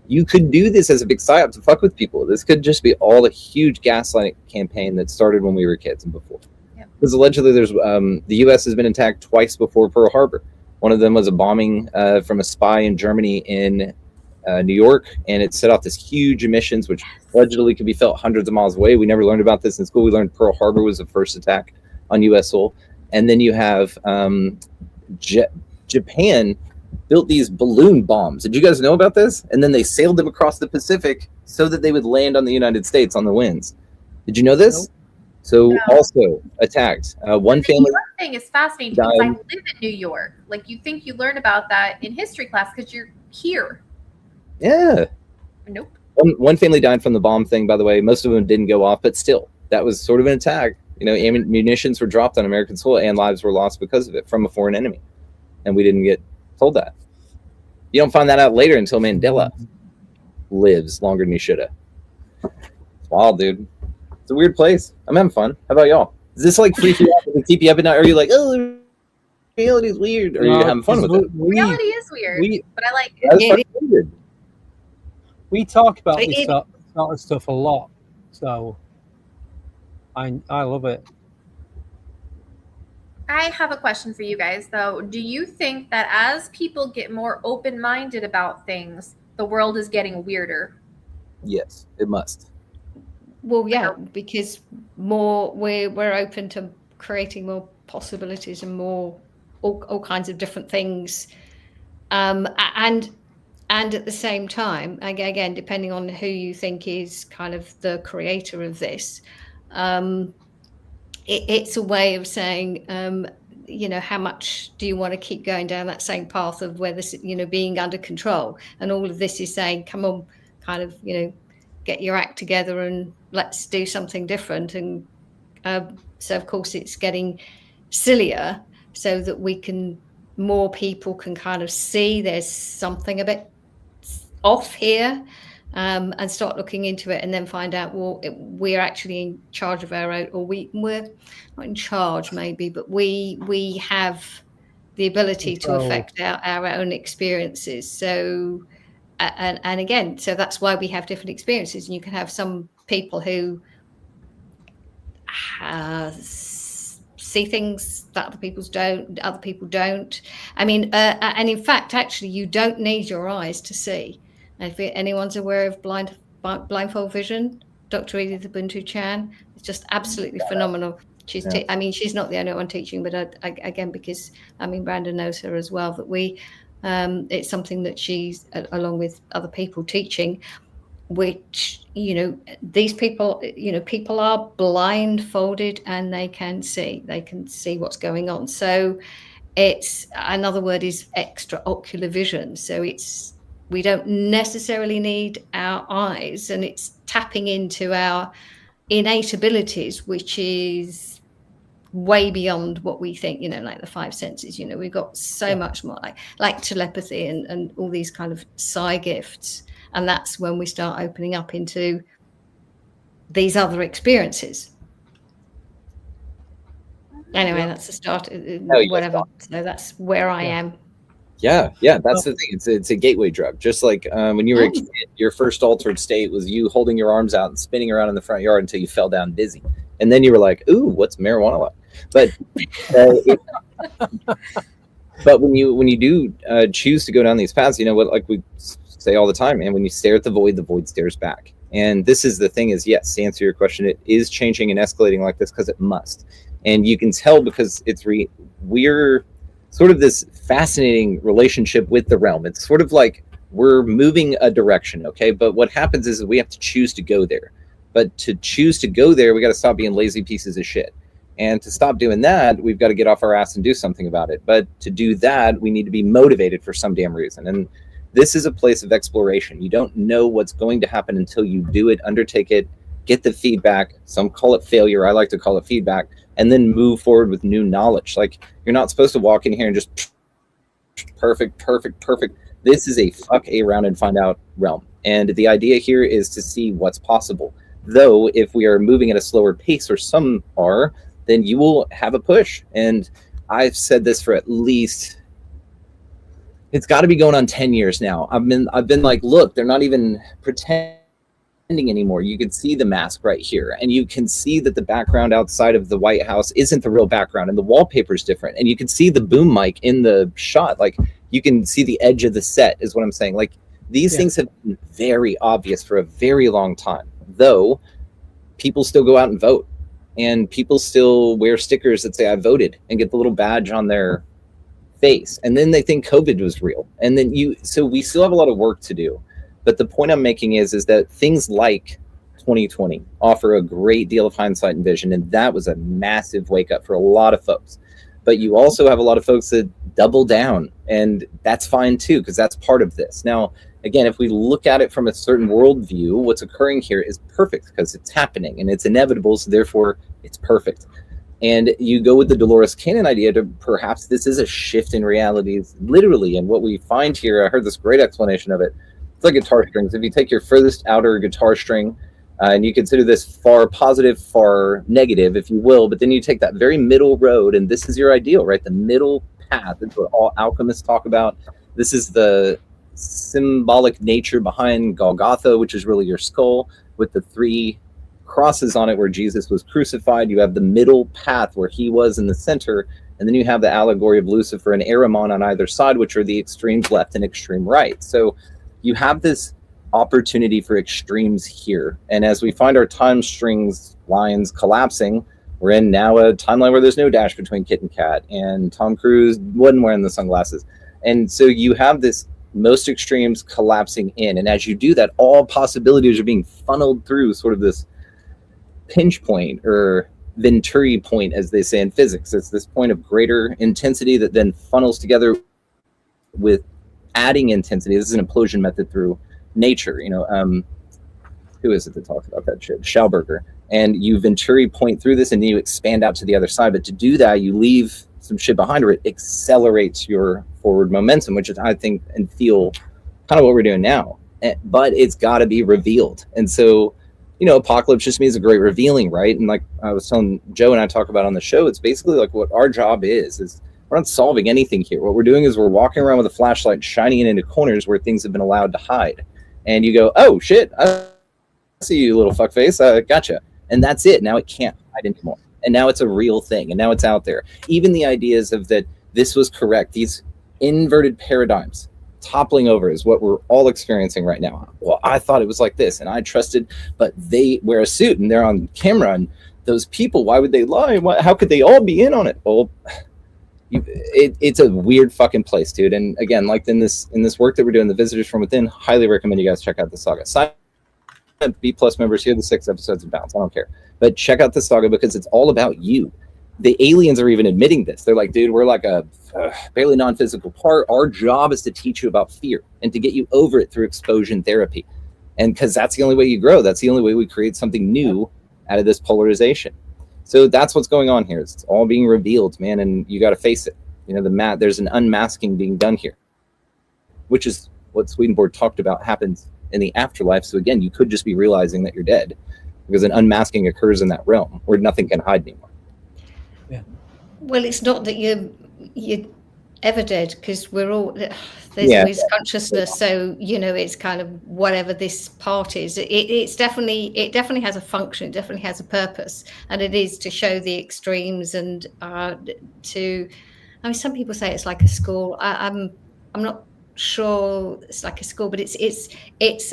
You could do this as a big psyop to fuck with people. This could just be all a huge gaslighting campaign that started when we were kids and before. Because allegedly there's the U.S. has been attacked twice before Pearl Harbor. One of them was a bombing from a spy in Germany in New York, and it set off this huge emissions, which allegedly could be felt hundreds of miles away. We never learned about this in school. We learned Pearl Harbor was the first attack on U.S. soil. And then you have Japan built these balloon bombs. Did you guys know about this? And then they sailed them across the Pacific so that they would land on the United States on the winds. Did you know this? Nope. So also attacked. One family. One thing is fascinating because I live in New York. Like, you think you learn about that in history class because you're here. Yeah. Nope. One family died from the bomb thing, by the way. Most of them didn't go off, but still, that was sort of an attack. You know, munitions were dropped on American soil and lives were lost because of it from a foreign enemy. And we didn't get told that. You don't find that out later until Mandela lives longer than he should have. It's wild, dude. It's a weird place. I'm having fun. How about y'all? Is this like freak you out and keep you up at night? Or are you like, oh, reality is weird? Or are you having fun with it? Reality is weird, but I like it. We talk about this sort of stuff a lot, so I love it. I have a question for you guys, though. Do you think that as people get more open-minded about things, the world is getting weirder? Yes, it must. Well, yeah, because we're open to creating more possibilities and more all kinds of different things, and at the same time, again, depending on who you think is kind of the creator of this, it's a way of saying, you know, how much do you want to keep going down that same path of where this, you know, being under control, and all of this is saying, come on, kind of, you know, get your act together and let's do something different. And so of course it's getting sillier so that more people can kind of see there's something a bit off here, and start looking into it, and then find out, well, we're actually in charge of our own, or we're not in charge maybe, but we have the ability to affect our own experiences. So and again, so that's why we have different experiences, and you can have some people who see things that other people don't. I mean, and in fact, actually, you don't need your eyes to see. And if anyone's aware of blindfold vision, Dr. Edith Ubuntu Chan, it's just absolutely phenomenal. She's I mean, she's not the only one teaching, but again, because I mean, Brandon knows her as well, that it's something that she's, along with other people, teaching, which, you know, these people, you know, people are blindfolded and they can see what's going on. So it's, another word is extraocular vision. So we don't necessarily need our eyes, and it's tapping into our innate abilities, which is way beyond what we think, like the five senses. We've got so much more like telepathy and all these kind of psi gifts. And that's when we start opening up into these other experiences. Anyway, that's the start. Whatever. So that's where I am. Yeah, that's the thing. It's a gateway drug. Just like when you were a kid, your first altered state was you holding your arms out and spinning around in the front yard until you fell down dizzy, and then you were like, "Ooh, what's marijuana like?" But but when you do choose to go down these paths, what, like we say all the time, and when you stare at the void stares back. And this is the thing: is yes, to answer your question, it is changing and escalating like this because it must, and you can tell because we're sort of this fascinating relationship with the realm. It's sort of like we're moving a direction, okay? But what happens is we have to choose to go there. But to choose to go there, we got to stop being lazy pieces of shit. And to stop doing that, we've got to get off our ass and do something about it. But to do that, we need to be motivated for some damn reason. And this is a place of exploration. You don't know what's going to happen until you do it, undertake it, get the feedback. Some call it failure. I like to call it feedback. And then move forward with new knowledge. Like, you're not supposed to walk in here and just perfect. This is a fuck around and find out realm. And the idea here is to see what's possible. Though, if we are moving at a slower pace, or some are, then you will have a push. And I've said this for at least, it's got to be going on 10 years now. I've been like, look, they're not even pretending anymore. You can see the mask right here, and you can see that the background outside of the White House isn't the real background, and the wallpaper is different, and you can see the boom mic in the shot. Like, you can see the edge of the set is what I'm saying. Like, these things have been very obvious for a very long time, though people still go out and vote, and people still wear stickers that say I voted and get the little badge on their face, and then they think COVID was real. And then so we still have a lot of work to do. But the point I'm making is that things like 2020 offer a great deal of hindsight and vision, and that was a massive wake up for a lot of folks. But you also have a lot of folks that double down, and that's fine too, because that's part of this. Now, again, if we look at it from a certain worldview, what's occurring here is perfect because it's happening and it's inevitable, so therefore it's perfect. And you go with the Dolores Cannon idea to perhaps this is a shift in realities, literally. And what we find here, I heard this great explanation of it. It's like guitar strings. If you take your furthest outer guitar string and you consider this far positive, far negative, if you will, but then you take that very middle road, and this is your ideal, right? The middle path. That's what all alchemists talk about. This is the symbolic nature behind Golgotha, which is really your skull with the 3 crosses on it where Jesus was crucified. You have the middle path where he was in the center, and then you have the allegory of Lucifer and Ahriman on either side, which are the extremes left and extreme right. So you have this opportunity for extremes here. And as we find our time strings lines collapsing, we're in now a timeline where there's no dash between Kit and Kat, and Tom Cruise wasn't wearing the sunglasses. And so you have this most extremes collapsing in. And as you do that, all possibilities are being funneled through sort of this pinch point, or Venturi point, as they say in physics. It's this point of greater intensity that then funnels together with adding intensity. This is an implosion method through nature. Who is it that talks about that shit? Schauberger. And you Venturi point through this, and then you expand out to the other side. But to do that, you leave some shit behind, or it accelerates your forward momentum, which is, I think, and feel kind of what we're doing now. But it's got to be revealed. And so, apocalypse just means a great revealing, right? And like I was telling Joe and I talk about on the show, it's basically like what our job is we're not solving anything here. What we're doing is we're walking around with a flashlight, shining it into corners where things have been allowed to hide. And you go, oh shit, I see you, little fuckface. Gotcha. And that's it. Now it can't hide anymore. And now it's a real thing. And now it's out there. Even the ideas of that this was correct, these inverted paradigms toppling over is what we're all experiencing right now. Well, I thought it was like this, and I trusted, but they wear a suit and they're on camera, and those people, why would they lie? How could they all be in on it? Well, it's a weird fucking place, dude. And again, like in this work that we're doing, the Visitors from Within, highly recommend you guys check out the saga. Sign up B+ members, here are the 6 episodes of Bounce. I don't care, but check out the saga because it's all about you. The aliens are even admitting this. They're like, dude, we're like a barely non-physical part. Our job is to teach you about fear and to get you over it through exposure therapy. And because that's the only way you grow. That's the only way we create something new out of this polarization. So that's what's going on here. It's all being revealed, man, and you got to face it. You know, there's an unmasking being done here, which is what Swedenborg talked about happens in the afterlife. So again, you could just be realizing that you're dead, because an unmasking occurs in that realm where nothing can hide anymore. Yeah. Well, it's not that you're ever dead, because we're all there's Yeah. always consciousness. So it's kind of whatever this part is. It definitely has a function. It definitely has a purpose, and it is to show the extremes and to. I mean, some people say it's like a school. I'm not sure it's like a school, but it's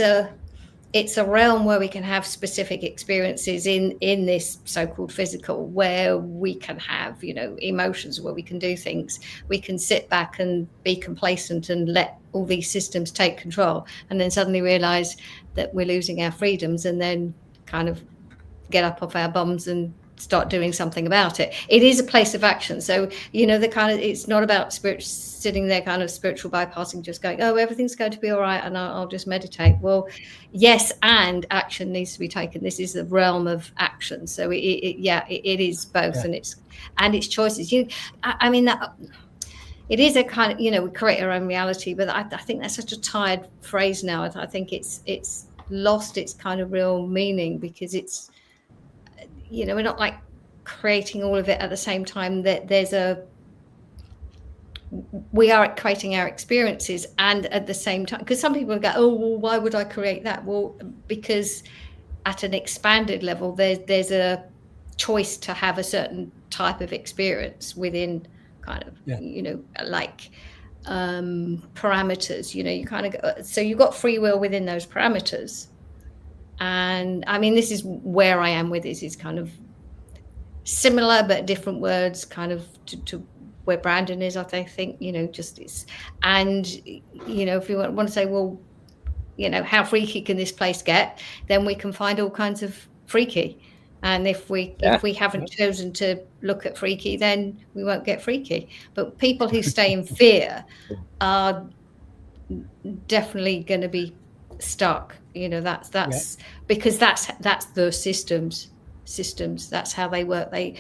a realm where we can have specific experiences in this so-called physical, where we can have emotions, where we can do things. We can sit back and be complacent and let all these systems take control, and then suddenly realize that we're losing our freedoms, and then kind of get up off our bums and start doing something about it. It is a place of action. So the kind of, it's not about sitting there kind of spiritual bypassing, just going, oh, everything's going to be all right and I'll just meditate. Well, yes, and action needs to be taken. This is the realm of action. So it is both. Yeah. and it's choices. I mean that it is a kind of, we create our own reality, but I think that's such a tired phrase now. I think it's lost its kind of real meaning, because it's, we're not like creating all of it at the same time. That we are creating our experiences, and at the same time, because some people go, oh, well, why would I create that? Well, because at an expanded level, there's a choice to have a certain type of experience within kind of, like parameters, you kind of go, so you've got free will within those parameters. And I mean, this is where I am with this, is kind of similar but different words, kind of to where Brandon is, I think, just it's, and if you want to say, well, how freaky can this place get, then we can find all kinds of freaky. And if we haven't chosen to look at freaky, then we won't get freaky. But people who stay in fear are definitely going to be stuck. That's because that's the systems. That's how they work. They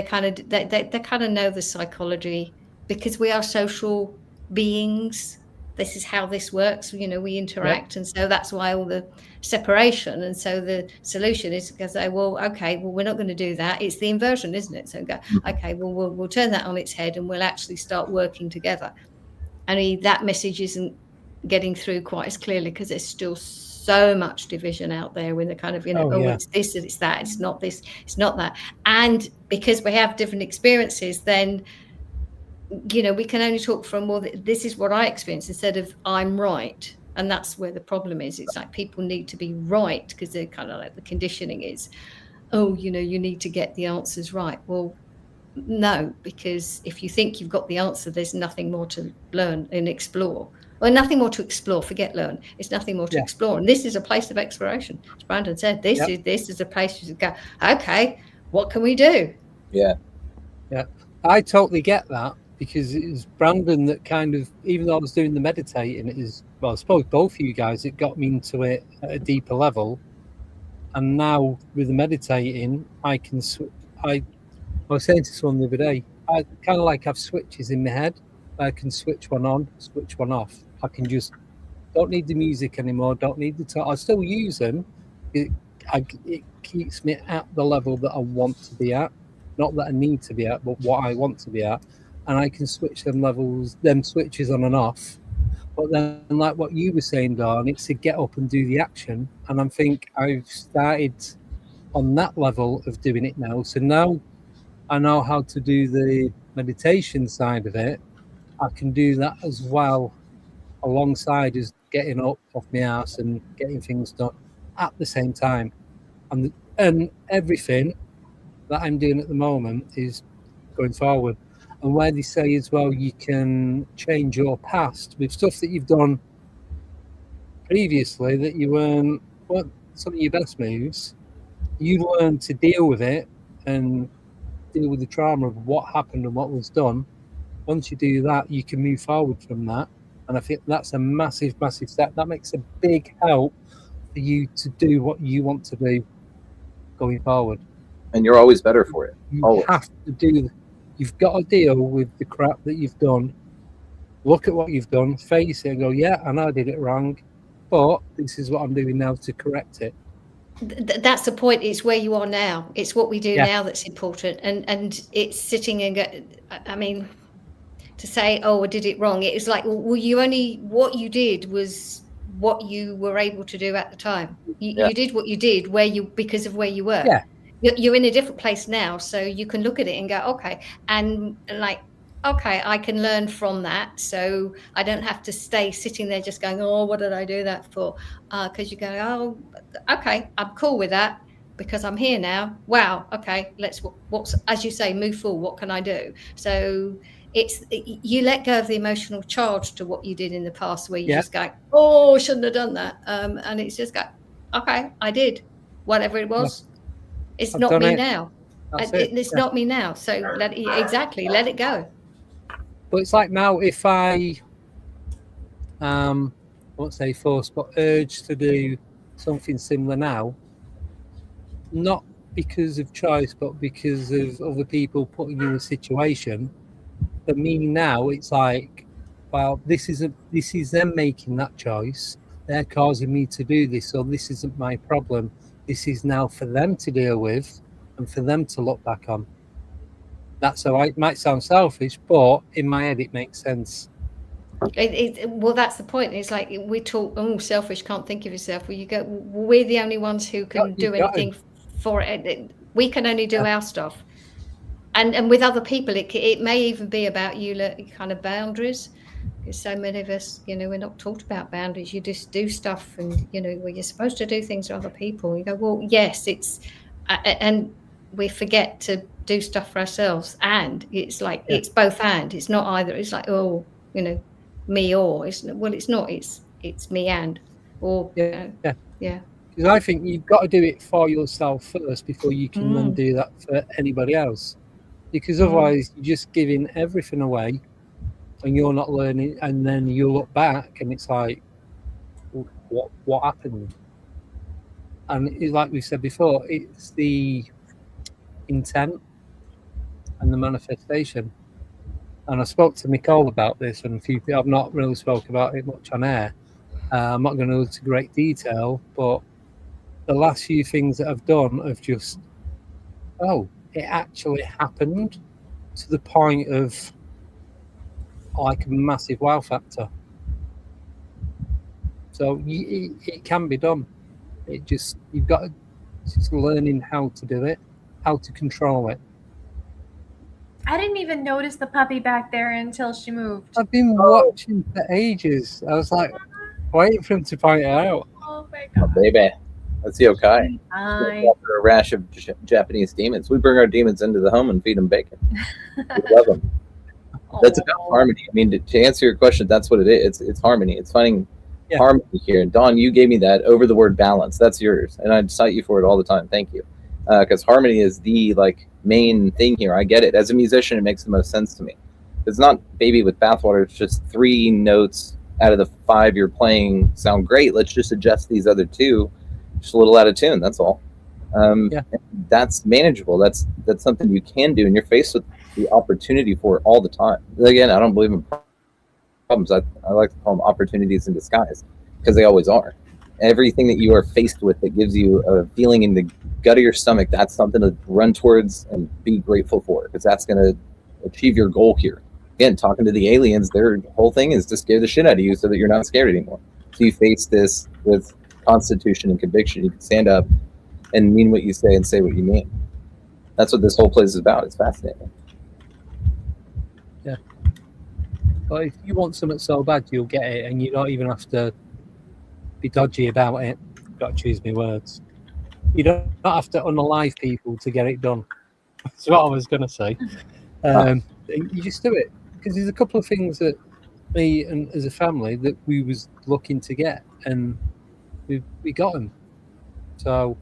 kind of know the psychology, because we are social beings. This is how this works. We interact. And so that's why all the separation. And so the solution is to say, well, okay, well, we're not going to do that. It's the inversion, isn't it? So go, okay, well, we'll turn that on its head, and we'll actually start working together. And that message isn't getting through quite as clearly, because there's still so much division out there with the kind of, it's this, it's that, it's not this, it's not that. And because we have different experiences, then, we can only talk from, well, this is what I experience, instead of I'm right. And that's where the problem is. It's like people need to be right, because they're kind of like, the conditioning is, oh, you need to get the answers right. Well, no, because if you think you've got the answer, there's nothing more to learn and explore. Well, nothing more to explore. Forget learn. It's nothing more to explore. And this is a place of exploration. As Brandon said, this is a place you go, okay, what can we do? Yeah. I totally get that, because it was Brandon that kind of, even though I was doing the meditating, it is, well, I suppose both of you guys, it got me into it at a deeper level. And now with the meditating, I can I was saying to someone the other day, I kind of like have switches in my head. I can switch one on, switch one off. I can just, don't need the music anymore, don't need the talk. I still use them. It keeps me at the level that I want to be at. Not that I need to be at, but what I want to be at. And I can switch them switches on and off. But then, like what you were saying, Dawn, it's to get up and do the action. And I think I've started on that level of doing it now. So now I know how to do the meditation side of it. I can do that as well, alongside as getting up off my ass and getting things done at the same time. And everything that I'm doing at the moment is going forward. And where they say as well, you can change your past with stuff that you've done previously that you weren't some of your best moves. You learn to deal with it and deal with the trauma of what happened and what was done. Once you do that, you can move forward from that. And I think that's a massive, massive step. That makes a big help for you to do what you want to do going forward. and you're always better for it. You Always. have to do. You've got to deal with the crap that you've done. Look at what you've done, face it, and go, yeah, I know I did it wrong, but this is what I'm doing now to correct it. That's the point. It's where you are now. It's what we do Yeah. now that's important, and it's sitting and I mean, to say, oh, I did it wrong. It was like, well, what you did was what you were able to do at the time. You did what you did because of where you were. Yeah. You're in a different place now, so you can look at it and go, okay, and like, okay, I can learn from that, so I don't have to stay sitting there just going, oh, what did I do that for? Because you go, oh, okay, I'm cool with that because I'm here now. Wow, okay, what's as you say, move forward. What can I do? So you let go of the emotional charge to what you did in the past, where you just go, oh, I shouldn't have done that, and it's just go, okay, I did whatever it was. It's I've not me it. now. It's not me now. So let it go. But it's like now, if I won't say force, but urge to do something similar now, not because of choice, but because of other people putting you in a situation. For me now, it's like, well, this is them making that choice. They're causing me to do this, so this isn't my problem. This is now for them to deal with and for them to look back on. That's how it might sound selfish, but in my head, it makes sense. Well, that's the point. It's like we talk, oh, selfish, can't think of yourself. Well, you go, we're the only ones who can do anything for it. We can only do our stuff. And with other people, it may even be about you kind of boundaries. Because so many of us, we're not taught about boundaries. You just do stuff, and where you're supposed to do things for other people. You go, well, yes, and we forget to do stuff for ourselves. And it's like it's both and. It's not either. It's like, oh, me or. It's not. It's me and or yeah. Because I think you've got to do it for yourself first before you can then do that for anybody else. Because otherwise, you're just giving everything away, and you're not learning. And then you look back, and it's like, what happened? And it's like we said before, it's the intent and the manifestation. And I spoke to Nicole about this, and a few people. I've not really spoke about it much on air. I'm not going to go into great detail, but the last few things that I've done have just, it actually happened, to the point of like a massive wow factor. So it can be done. You've got to just learning how to do it, how to control it. I didn't even notice the puppy back there until she moved. I've been watching for ages. I was like waiting for him to point it out. Oh my god, baby. That's yokai. Hi. After a rash of Japanese demons, we bring our demons into the home and feed them bacon. We love them. That's about harmony. I mean, to answer your question, that's what it is. It's harmony. It's finding harmony here. And Dawn, you gave me that over the word balance. That's yours, and I cite you for it all the time. Thank you, because harmony is the main thing here. I get it. As a musician, it makes the most sense to me. It's not baby with bathwater. It's just 3 notes out of the 5 you're playing sound great. Let's just adjust these other 2. Just a little out of tune, that's all. That's manageable. That's something you can do, and you're faced with the opportunity for it all the time. Again, I don't believe in problems. I like to call them opportunities in disguise, because they always are. Everything that you are faced with that gives you a feeling in the gut of your stomach, that's something to run towards and be grateful for, because that's going to achieve your goal here. Again, talking to the aliens, their whole thing is to scare the shit out of you so that you're not scared anymore. So you face this with constitution and conviction. You can stand up and mean what you say and say what you mean. That's what this whole place is about. It's fascinating. Yeah. But if you want something so bad, you'll get it, and you don't even have to be dodgy about it. Got to choose my words. You don't have to unalive people to get it done. That's what I was going to say. You just do it, because there's a couple of things that me and as a family that we was looking to get, and we got them. So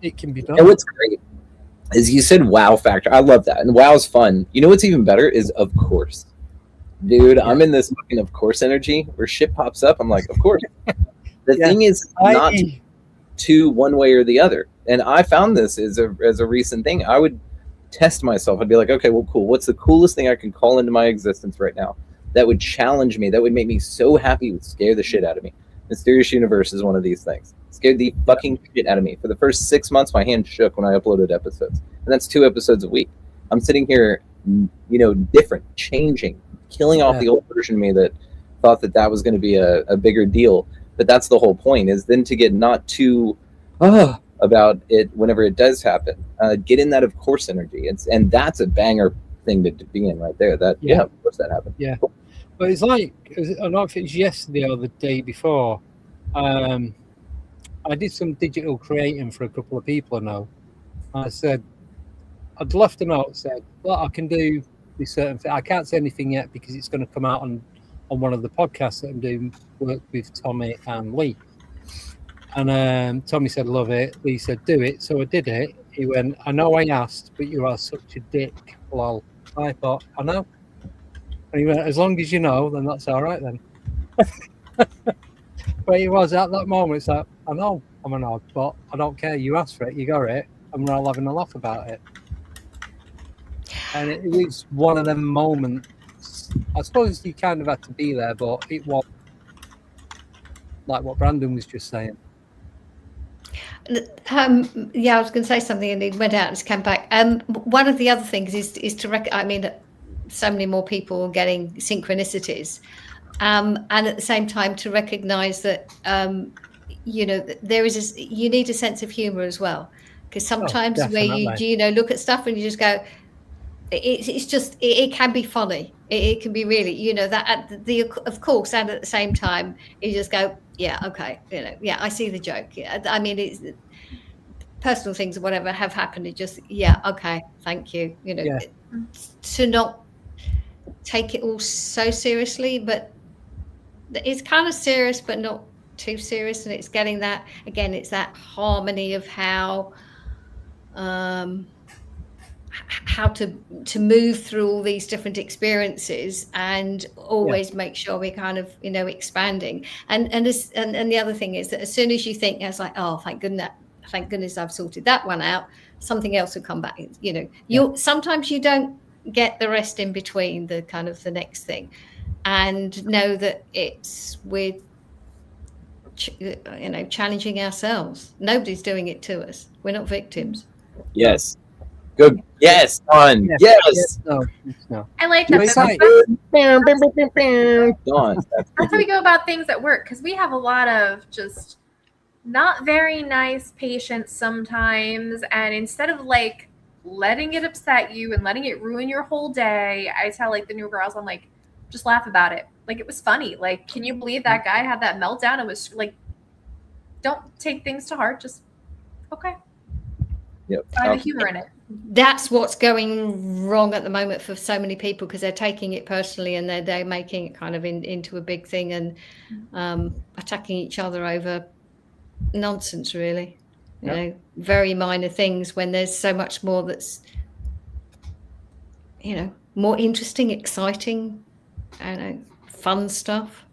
it can be done. And what's great is you said wow factor. I love that. And wow's fun. You know what's even better is of course. Dude, I'm in this fucking of course energy where shit pops up. I'm like, of course. The thing is not to one way or the other. And I found this as a recent thing. I would test myself. I'd be like, okay, well, cool. What's the coolest thing I can call into my existence right now that would challenge me, that would make me so happy, it would scare the shit out of me? Mysterious Universe is one of these things. It scared the fucking shit out of me. For the first 6 months, my hand shook when I uploaded episodes. And that's 2 episodes a week. I'm sitting here, different, changing, killing off the old version of me that thought that was going to be a bigger deal. But that's the whole point, is then to get not too about it whenever it does happen. Get in that of course energy. And that's a banger thing to be in right there. That of course that happened. Yeah. But it's like, I don't know if it's yesterday or the day before, I did some digital creating for a couple of people now. I said, I'd left a note, said, well, I can do this certain thing. I can't say anything yet because it's going to come out on one of the podcasts that I'm doing work with Tommy and Lee. And Tommy said, love it. Lee said, do it. So I did it. He went, I know I asked, but you are such a dick. Lol. I thought, I know. And he went, as long as you know, then that's all right then. But he was at that moment, it's like, I know I'm an odd, but I don't care. You asked for it, you got it, and we're all having a laugh about it. And it was one of them moments. I suppose you kind of had to be there, but it was like what Brandon was just saying. I was going to say something, and he went out and just came back. One of the other things is to so many more people are getting synchronicities, and at the same time to recognize that there is you need a sense of humor as well, because sometimes where you look at stuff and you just go, it's just it can be funny, it can be really of course, and at the same time you just go, yeah, okay, I see the joke. I mean, it's personal things or whatever have happened, it just okay, thank you, to not take it all so seriously, but it's kind of serious but not too serious, and it's getting that again, it's that harmony of how to move through all these different experiences and always make sure we're kind of expanding, and the other thing is that as soon as you think it's like, oh, thank goodness I've sorted that one out, something else will come back. Sometimes you don't get the rest in between, the kind of the next thing, and know that it's with challenging ourselves. Nobody's doing it to us. We're not victims. Yes. Good. Yes, Don. Yes. No. I like that. That's how we go about things at work, because we have a lot of just not very nice patients sometimes, and instead of like letting it upset you and letting it ruin your whole day, I tell like the new girls, I'm like, just laugh about it. Like, it was funny. Like, can you believe that guy had that meltdown? It was like, don't take things to heart. Just okay. Yep. Find the humor in it. That's what's going wrong at the moment for so many people, because they're taking it personally and they're making it kind of into a big thing and attacking each other over nonsense, really. You know, very minor things, when there's so much more that's, more interesting, exciting, I don't know, fun stuff.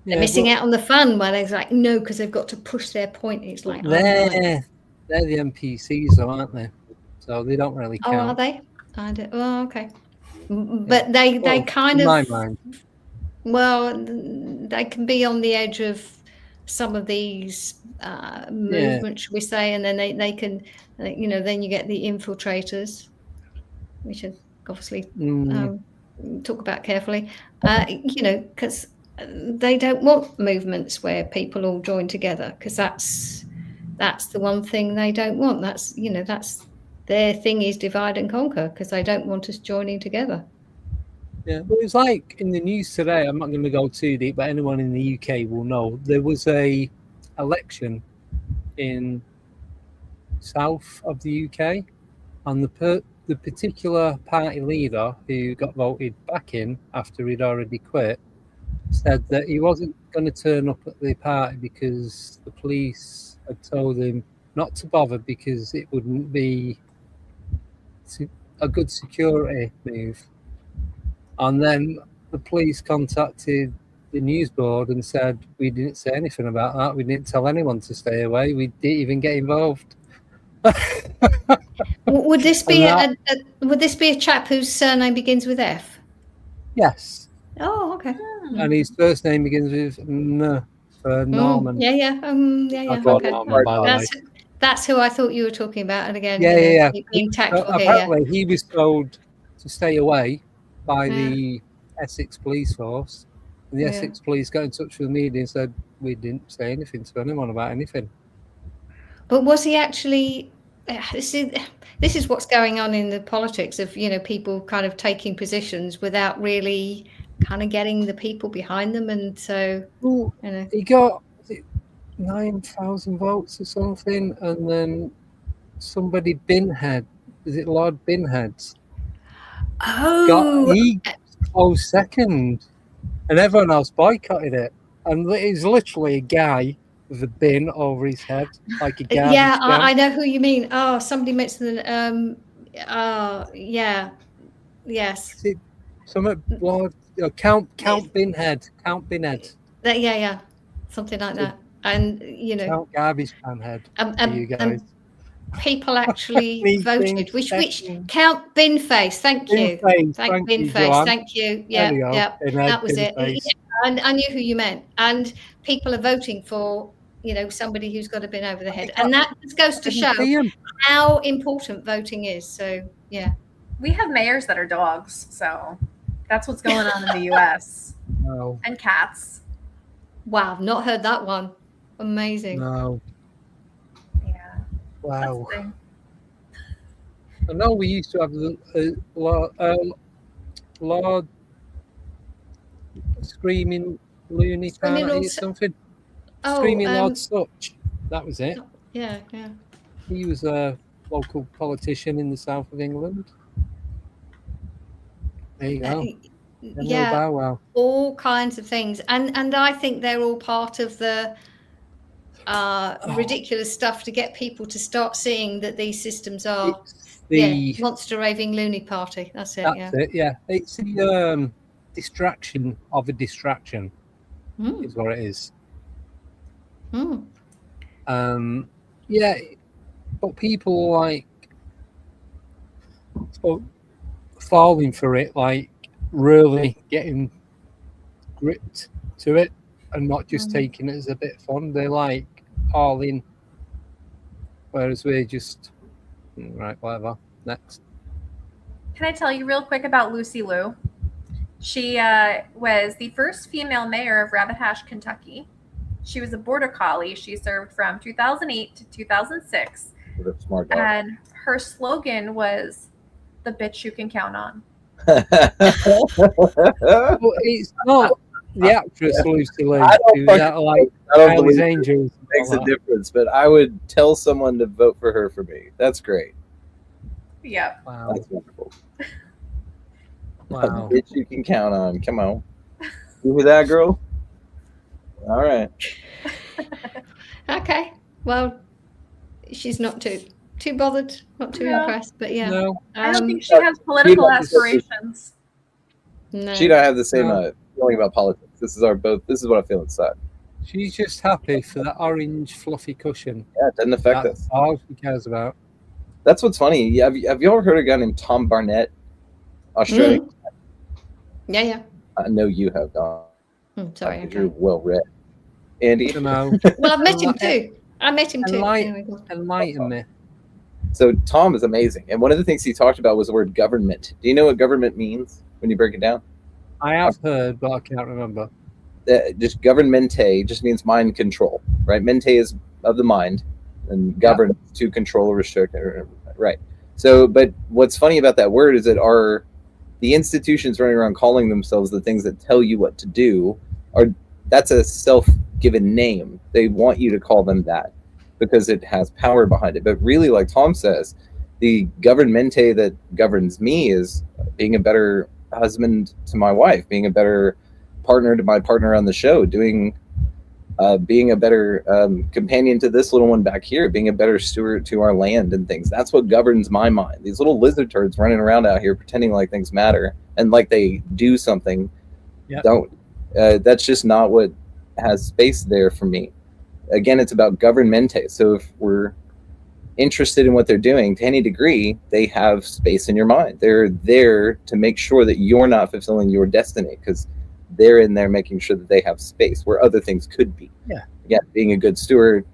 They're missing out on the fun, where they're like, no, because they've got to push their point. It's like, they're the NPCs, though, aren't they? So they don't really count. Oh, are they? I don't. Oh, okay. But they kind in of. my mind. Well, they can be on the edge of some of these movements, we say, and then they can, then you get the infiltrators, we should obviously talk about carefully, because they don't want movements where people all join together, because that's the one thing they don't want. That's their thing, is divide and conquer, because they don't want us joining together. Yeah, but it's like in the news today, I'm not going to go too deep, but anyone in the UK will know, there was a election in south of the UK, and the particular party leader who got voted back in after he'd already quit said that he wasn't going to turn up at the party because the police had told him not to bother, because it wouldn't be a good security move. And then the police contacted the news board and said we didn't say anything about that. We didn't tell anyone to stay away. We didn't even get involved. Would this be And would this be a chap whose surname begins with F? Yes. Oh, okay. And his first name begins with N for Norman. Yeah, yeah. I call Okay. Norman, by the way. That's who I thought you were talking about. And again, Yeah. being tactful here. Apparently, he was told to stay away by the Essex police force. And the Essex police got in touch with the media and said, we didn't say anything to anyone about anything. But was he actually... This is what's going on in the politics of, people kind of taking positions without really kind of getting the people behind them. And so, he got 9,000 votes or something, and then somebody Binhead, is it Lord Binhead? He closed second, and everyone else boycotted it. And it's literally a guy with a bin over his head, like a garbage can. I know who you mean. Oh, somebody mentioned yes. Lord Count Binhead. Count Binhead. Something like that. And Count Garbage Can Head. You guys. People actually voted. Which Count Binface? Thank you. Thank Binface. Thank you. Yeah. That was it. I knew who you meant. And people are voting for somebody who's got a bin over the head, and that just goes to show how important voting is. So we have mayors that are dogs, so that's what's going on in the U.S. No. And cats. Wow, not heard that one. Amazing. No. Yeah. Wow. I know we used to have Lord Screaming Looney Party or something. Screaming Lord Such. That was it. Yeah. He was a local politician in the south of England. There you go. Bow Wow. All kinds of things, and I think they're all part of the ridiculous stuff to get people to start seeing that these systems are the monster raving loony party. That's it. It's the distraction of a distraction is what it is. But people like falling for it, like really getting gripped to it and not just taking it as a bit of fun. They're like all in, whereas we're just right, whatever, next. Can I tell you real quick about Lucy Liu? She was the first female mayor of Rabbit Hash, Kentucky. She was a border collie. She served from 2008 to 2006. Smart dog. And her slogan was, "The bitch you can count on." Well, it's not the actress Lucy Liu. I don't believe Angels makes a difference, but I would tell someone to vote for her for me. That's great. Yeah. Wow. That's wonderful. Wow. Bitch you can count on. Come on. You hear that, girl? All right. Okay. Well, she's not too bothered, not too impressed, but yeah. No. I don't think she has political aspirations. No. She don't have the same feeling about politics. This is what I feel inside. She's just happy for that orange fluffy cushion. Yeah, it doesn't affect That's us. all she cares about. That's what's funny. Have you ever heard of a guy named Tom Barnett? Australian. Yeah. I know you have, Don. Sorry. You're well read. Andy? No. Well, I've met him too. Enlighten me. So Tom is amazing. And one of the things he talked about was the word government. Do you know what government means when you break it down? I have heard, but I can't remember. Just governmente just means mind control, right? Mente is of the mind, and govern to control or restrict, right? So, but what's funny about that word is that the institutions running around calling themselves the things that tell you what to do that's a self-given name. They want you to call them that because it has power behind it. But really, like Tom says, the governmente that governs me is being a better husband to my wife, being a better partner to my partner on the show, being a better companion to this little one back here, being a better steward to our land and things. That's what governs my mind. These little lizard turds running around out here pretending like things matter and like they do something don't. That's just not what has space there for me. Again, it's about governmente. So if we're interested in what they're doing to any degree, they have space in your mind. They're there to make sure that you're not fulfilling your destiny, because they're in there making sure that they have space where other things could be. Yeah. Again, being a good steward,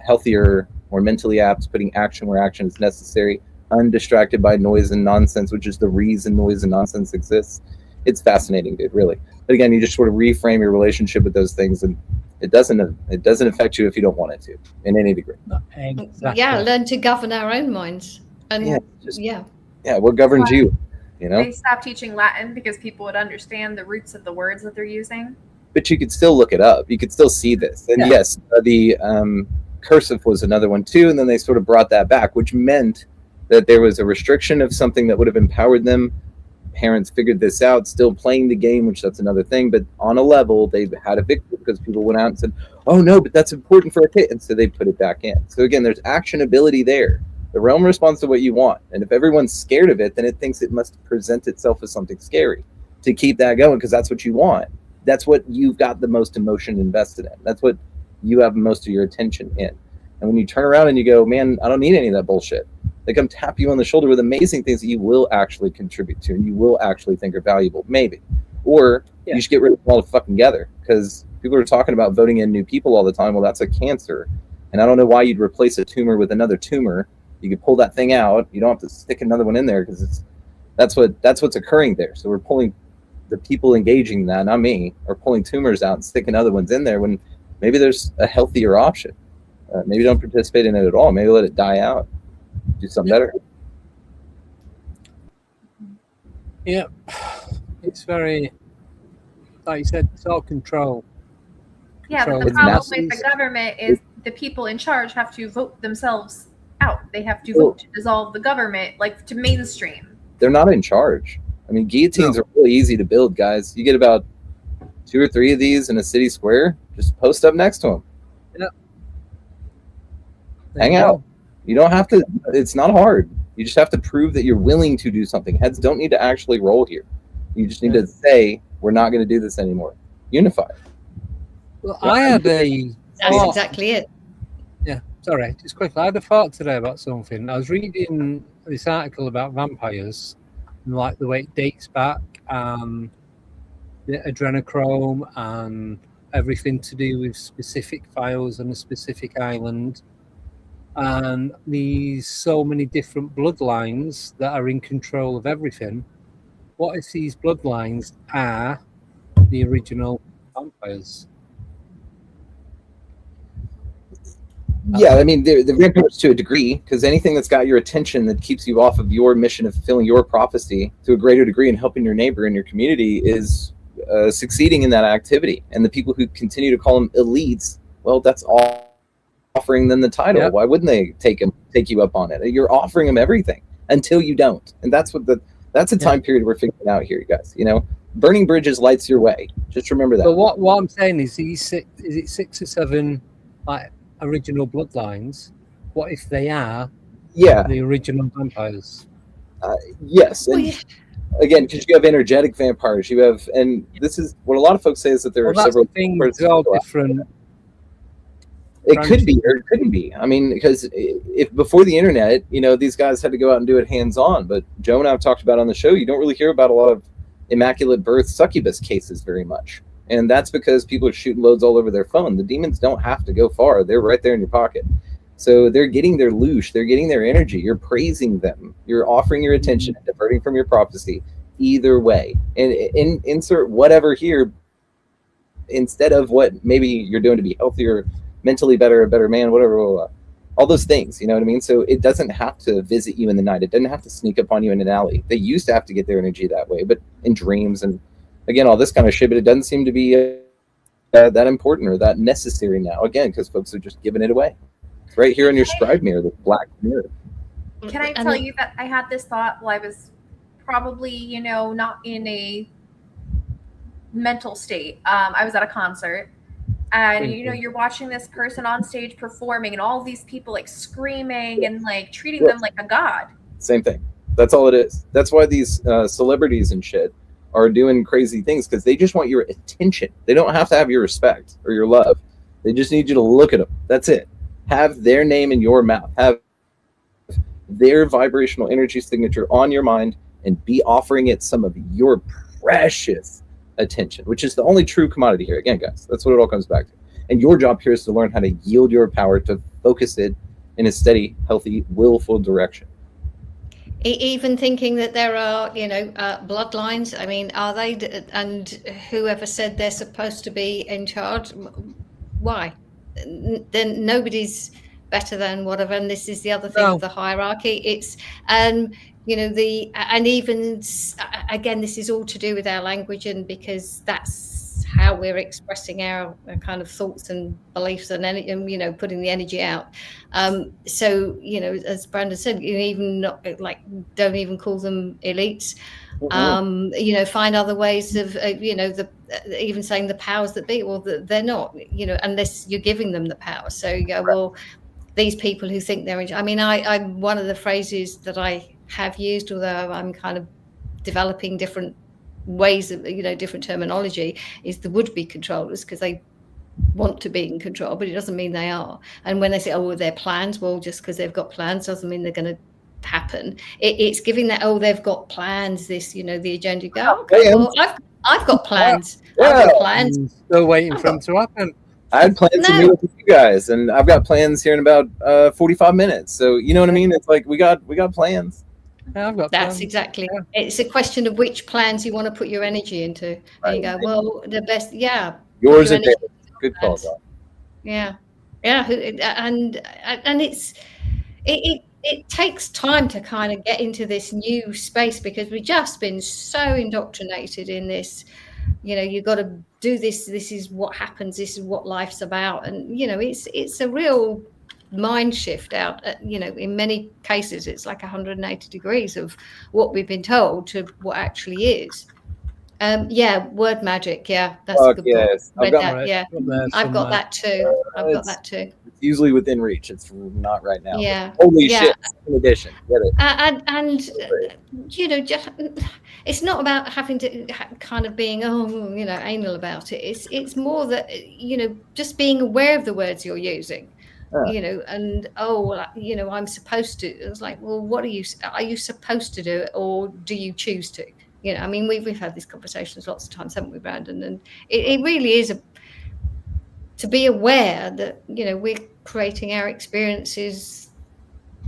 healthier, more mentally apt, putting action where action is necessary, undistracted by noise and nonsense, which is the reason noise and nonsense exists. It's fascinating, dude, really. But again, you just sort of reframe your relationship with those things, and it doesn't affect you if you don't want it to in any degree. Exactly. Yeah, learn to govern our own minds. And yeah, what governs you, you know? They stopped teaching Latin because people would understand the roots of the words that they're using. But you could still look it up. You could still see this. And yes, the cursive was another one too, and then they sort of brought that back, which meant that there was a restriction of something that would have empowered them. Parents figured this out, still playing the game, which that's another thing, but on a level, they had a victory because people went out and said, oh no, but that's important for a kid, and so they put it back in. So again, there's actionability there. The realm responds to what you want, and if everyone's scared of it, then it thinks it must present itself as something scary to keep that going, because that's what you want. That's what you've got the most emotion invested in. That's what you have most of your attention in. And when you turn around and you go, man, I don't need any of that bullshit, they come tap you on the shoulder with amazing things that you will actually contribute to and you will actually think are valuable, maybe. Or you should get rid of them all fucking together, because people are talking about voting in new people all the time. Well, that's a cancer. And I don't know why you'd replace a tumor with another tumor. You could pull that thing out. You don't have to stick another one in there, because that's what's occurring there. So we're pulling the people engaging in that, not me, are pulling tumors out and sticking other ones in there when maybe there's a healthier option. Maybe don't participate in it at all. Maybe let it die out. Do something better. Yeah, it's very, like you said, it's all control. Yeah, but the problem with the government is the people in charge have to vote themselves out. They have to vote to dissolve the government, like to mainstream. They're not in charge. I mean, guillotines are really easy to build, guys. You get about 2 or 3 of these in a city square, just post up next to them. Yeah. Hang out. You don't have to, it's not hard. You just have to prove that you're willing to do something. Heads don't need to actually roll here. You just need to say, we're not going to do this anymore. Unify. Well, I had a... That's exactly it. Yeah, sorry, just quickly. I had a thought today about something. I was reading this article about vampires and like the way it dates back, the adrenochrome and everything to do with specific files on a specific island. And these so many different bloodlines that are in control of everything. What if these bloodlines are the original vampires? Yeah, I mean, they're vampires to a degree, because anything that's got your attention that keeps you off of your mission of fulfilling your prophecy to a greater degree and helping your neighbor and your community is succeeding in that activity. And the people who continue to call them elites, well, that's all. Offering them the title. Yep. Why wouldn't they take you up on it? You're offering them everything until you don't, and that's a time period we're figuring out here, you guys. You know, burning bridges lights your way. Just remember that. But what I'm saying is, is it 6 or 7 like original bloodlines? What if they are the original vampires? Yes, and again, because you have energetic vampires, you have, and this is what a lot of folks say is that there are several things. All different. It could be or it couldn't be. I mean, because if before the internet, you know, these guys had to go out and do it hands-on. But Joe and I have talked about on the show, you don't really hear about a lot of immaculate birth succubus cases very much. And that's because people are shooting loads all over their phone. The demons don't have to go far. They're right there in your pocket. So they're getting their loosh. They're getting their energy. You're praising them. You're offering your attention and diverting from your prophecy. Either way. And insert whatever here instead of what maybe you're doing to be healthier, mentally better, a better man, whatever, all those things, you know what I mean? So it doesn't have to visit you in the night. It doesn't have to sneak up on you in an alley. They used to have to get their energy that way, but in dreams and again, all this kind of shit, but it doesn't seem to be that important or that necessary now, again, because folks are just giving it away. It's right here on your scribe mirror, the black mirror. Can I tell you that I had this thought while I was probably, you know, not in a mental state. I was at a concert. And, you know, you're watching this person on stage performing and all these people like screaming and like treating them like a god. Same thing. That's all it is. That's why these celebrities and shit are doing crazy things because they just want your attention. They don't have to have your respect or your love. They just need you to look at them. That's it. Have their name in your mouth. Have their vibrational energy signature on your mind and be offering it some of your precious attention, which is the only true commodity here. Again, guys, that's what it all comes back to. And your job here is to learn how to yield your power to focus it in a steady, healthy, willful direction. Even thinking that there are, bloodlines. I mean, are they? And whoever said they're supposed to be in charge, why? Then nobody's better than whatever. And this is the other thing of the hierarchy. It's, and even again, this is all to do with our language, and because that's how we're expressing our kind of thoughts and beliefs and putting the energy out. So, as Brandon said, even not don't even call them elites. Find other ways of, even saying the powers that be, well, they're not, unless you're giving them the power. So you go, well, these people who think they're I'm one of the phrases that I have used, although I'm kind of developing different ways of, different terminology, is the would-be controllers, because they want to be in control, but it doesn't mean they are. And when they say, oh, well, their plans, well, just because they've got plans doesn't mean they're going to happen. It's giving that, oh, they've got plans, this, the agenda. You go, okay, well, I've got plans. I've got plans. I'm still waiting for them to happen. I had plans to meet with you guys, and I've got plans here in about 45 minutes. So you know what I mean? It's like we got plans. Yeah, I've got That's plans. exactly. Yeah. It's a question of which plans you want to put your energy into. And you go, well, the best, yours are good call. Yeah, and it takes time to kind of get into this new space, because we've just been so indoctrinated in this. You've got to do this. This is what happens. This is what life's about, and it's a real mind shift out. In many cases, it's like 180 degrees of what we've been told to what actually is. Word magic. Yeah, that's a good yes. book. I've got that too. I've got that too. It's usually within reach. It's not right now. Yeah. Holy shit! In addition, get it. And just, it's not about having to kind of being anal about it. It's more that just being aware of the words you're using. And I'm supposed to. It's like, well, what are you supposed to do, or do you choose to? We've had these conversations lots of times, haven't we, Brandon? And it really is to be aware that we're creating our experiences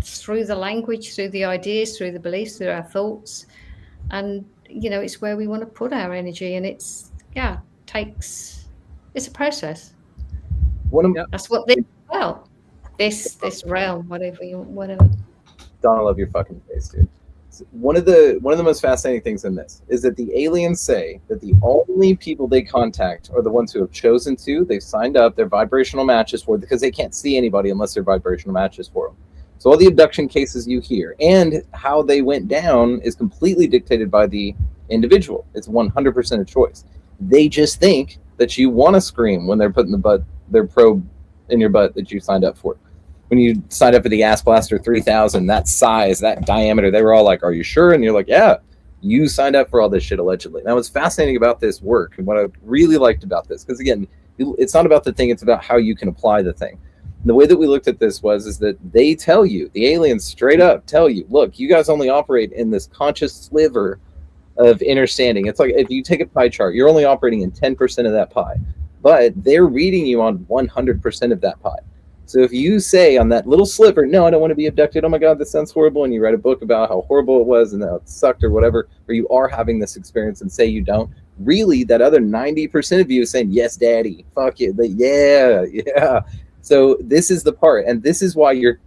through the language, through the ideas, through the beliefs, through our thoughts, and it's where we want to put our energy, and it's a process. That's what this realm, whatever. Don, I love your fucking face, dude. One of the most fascinating things in this is that the aliens say that the only people they contact are the ones who have chosen to. They've signed up their vibrational matches for, because they can't see anybody unless they're vibrational matches for them. So all the abduction cases you hear and how they went down is completely dictated by the individual. It's 100% a choice. They just think that you want to scream when they're putting their probe in your butt that you signed up for. When you signed up for the Ass Blaster 3000, that size, that diameter, they were all like, are you sure? And you're like, yeah, you signed up for all this shit allegedly. Now, what's fascinating about this work, and what I really liked about this, because again, it's not about the thing, it's about how you can apply the thing. And the way that we looked at this is that they tell you, the aliens straight up tell you, look, you guys only operate in this conscious sliver of understanding. It's like if you take a pie chart, you're only operating in 10% of that pie, but they're reading you on 100% of that pie. So if you say on that little sliver, no, I don't want to be abducted, oh my God, this sounds horrible, and you write a book about how horrible it was and how it sucked or whatever, or you are having this experience and say you don't, really that other 90% of you is saying, yes, daddy, fuck it, yeah. So this is the part, and this is why you're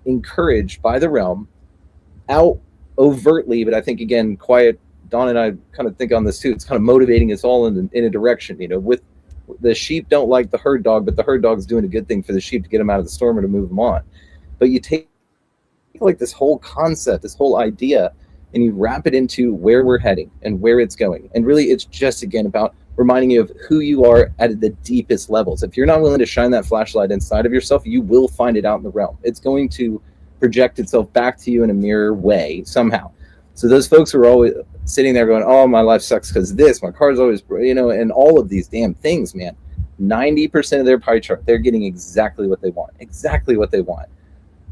encouraged by the realm out overtly, but I think, again, quiet, Don and I kind of think on this too, it's kind of motivating us all in a direction, with the sheep don't like the herd dog, but the herd dog's doing a good thing for the sheep to get them out of the storm or to move them on. But you take like this whole concept, this whole idea, and you wrap it into where we're heading and where it's going. And really, it's just, again, about reminding you of who you are at the deepest levels. If you're not willing to shine that flashlight inside of yourself, you will find it out in the realm. It's going to project itself back to you in a mirror way somehow. So those folks who are always sitting there going, oh, my life sucks because this, my car's always, and all of these damn things, man. 90% of their pie chart, they're getting exactly what they want. Exactly what they want.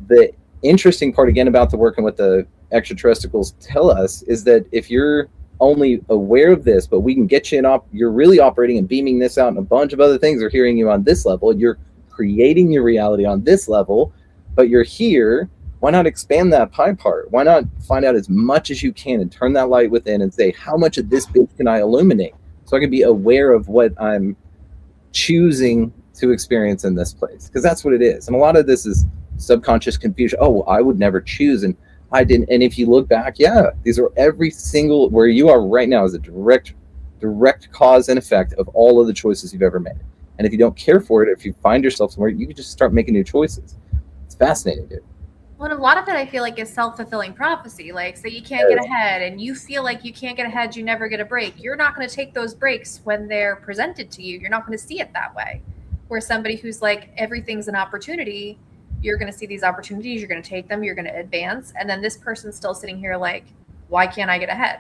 The interesting part, again, about the work and what the extraterrestrials tell us is that if you're only aware of this, but we can get you you're really operating and beaming this out, and a bunch of other things are hearing you on this level. You're creating your reality on this level, but you're here. Why not expand that pie part? Why not find out as much as you can and turn that light within and say, how much of this bit can I illuminate so I can be aware of what I'm choosing to experience in this place? Because that's what it is. And a lot of this is subconscious confusion. Oh, well, I would never choose, and I didn't. And if you look back, yeah, these are every single, where you are right now is a direct cause and effect of all of the choices you've ever made. And if you don't care for it, if you find yourself somewhere, you can just start making new choices. It's fascinating, dude. Well, a lot of it I feel like is self-fulfilling prophecy. Like, say you can't get ahead and you feel like you can't get ahead, you never get a break. You're not going to take those breaks when they're presented to you. You're not going to see it that way. Where somebody who's like, everything's an opportunity, you're going to see these opportunities, you're going to take them, you're going to advance. And then this person's still sitting here like, why can't I get ahead?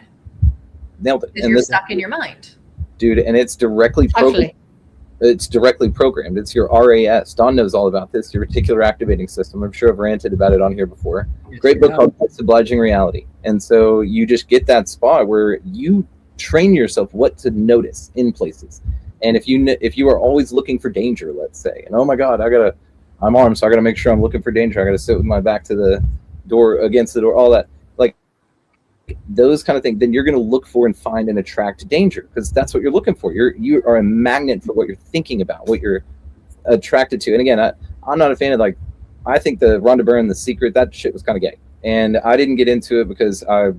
Nailed it. Because you're stuck in your mind. Dude, and it's directly programmed. It's directly programmed. It's your RAS. Don knows all about this, your reticular activating system. I'm sure I've ranted about it on here before. Yes, Great book called Obliging Reality. And so you just get that spot where you train yourself what to notice in places. And if you are always looking for danger, let's say, and oh my God, I'm armed, so I got to make sure I'm looking for danger. I got to sit with my back to the door, against the door, all that. Like those kind of things, then you're going to look for and find and attract danger, because that's what you're looking for. You are a magnet for what you're thinking about, what you're attracted to. And again, I'm not a fan of, like, I think the Rhonda Byrne, The Secret, that shit was kind of gay, and I didn't get into it because I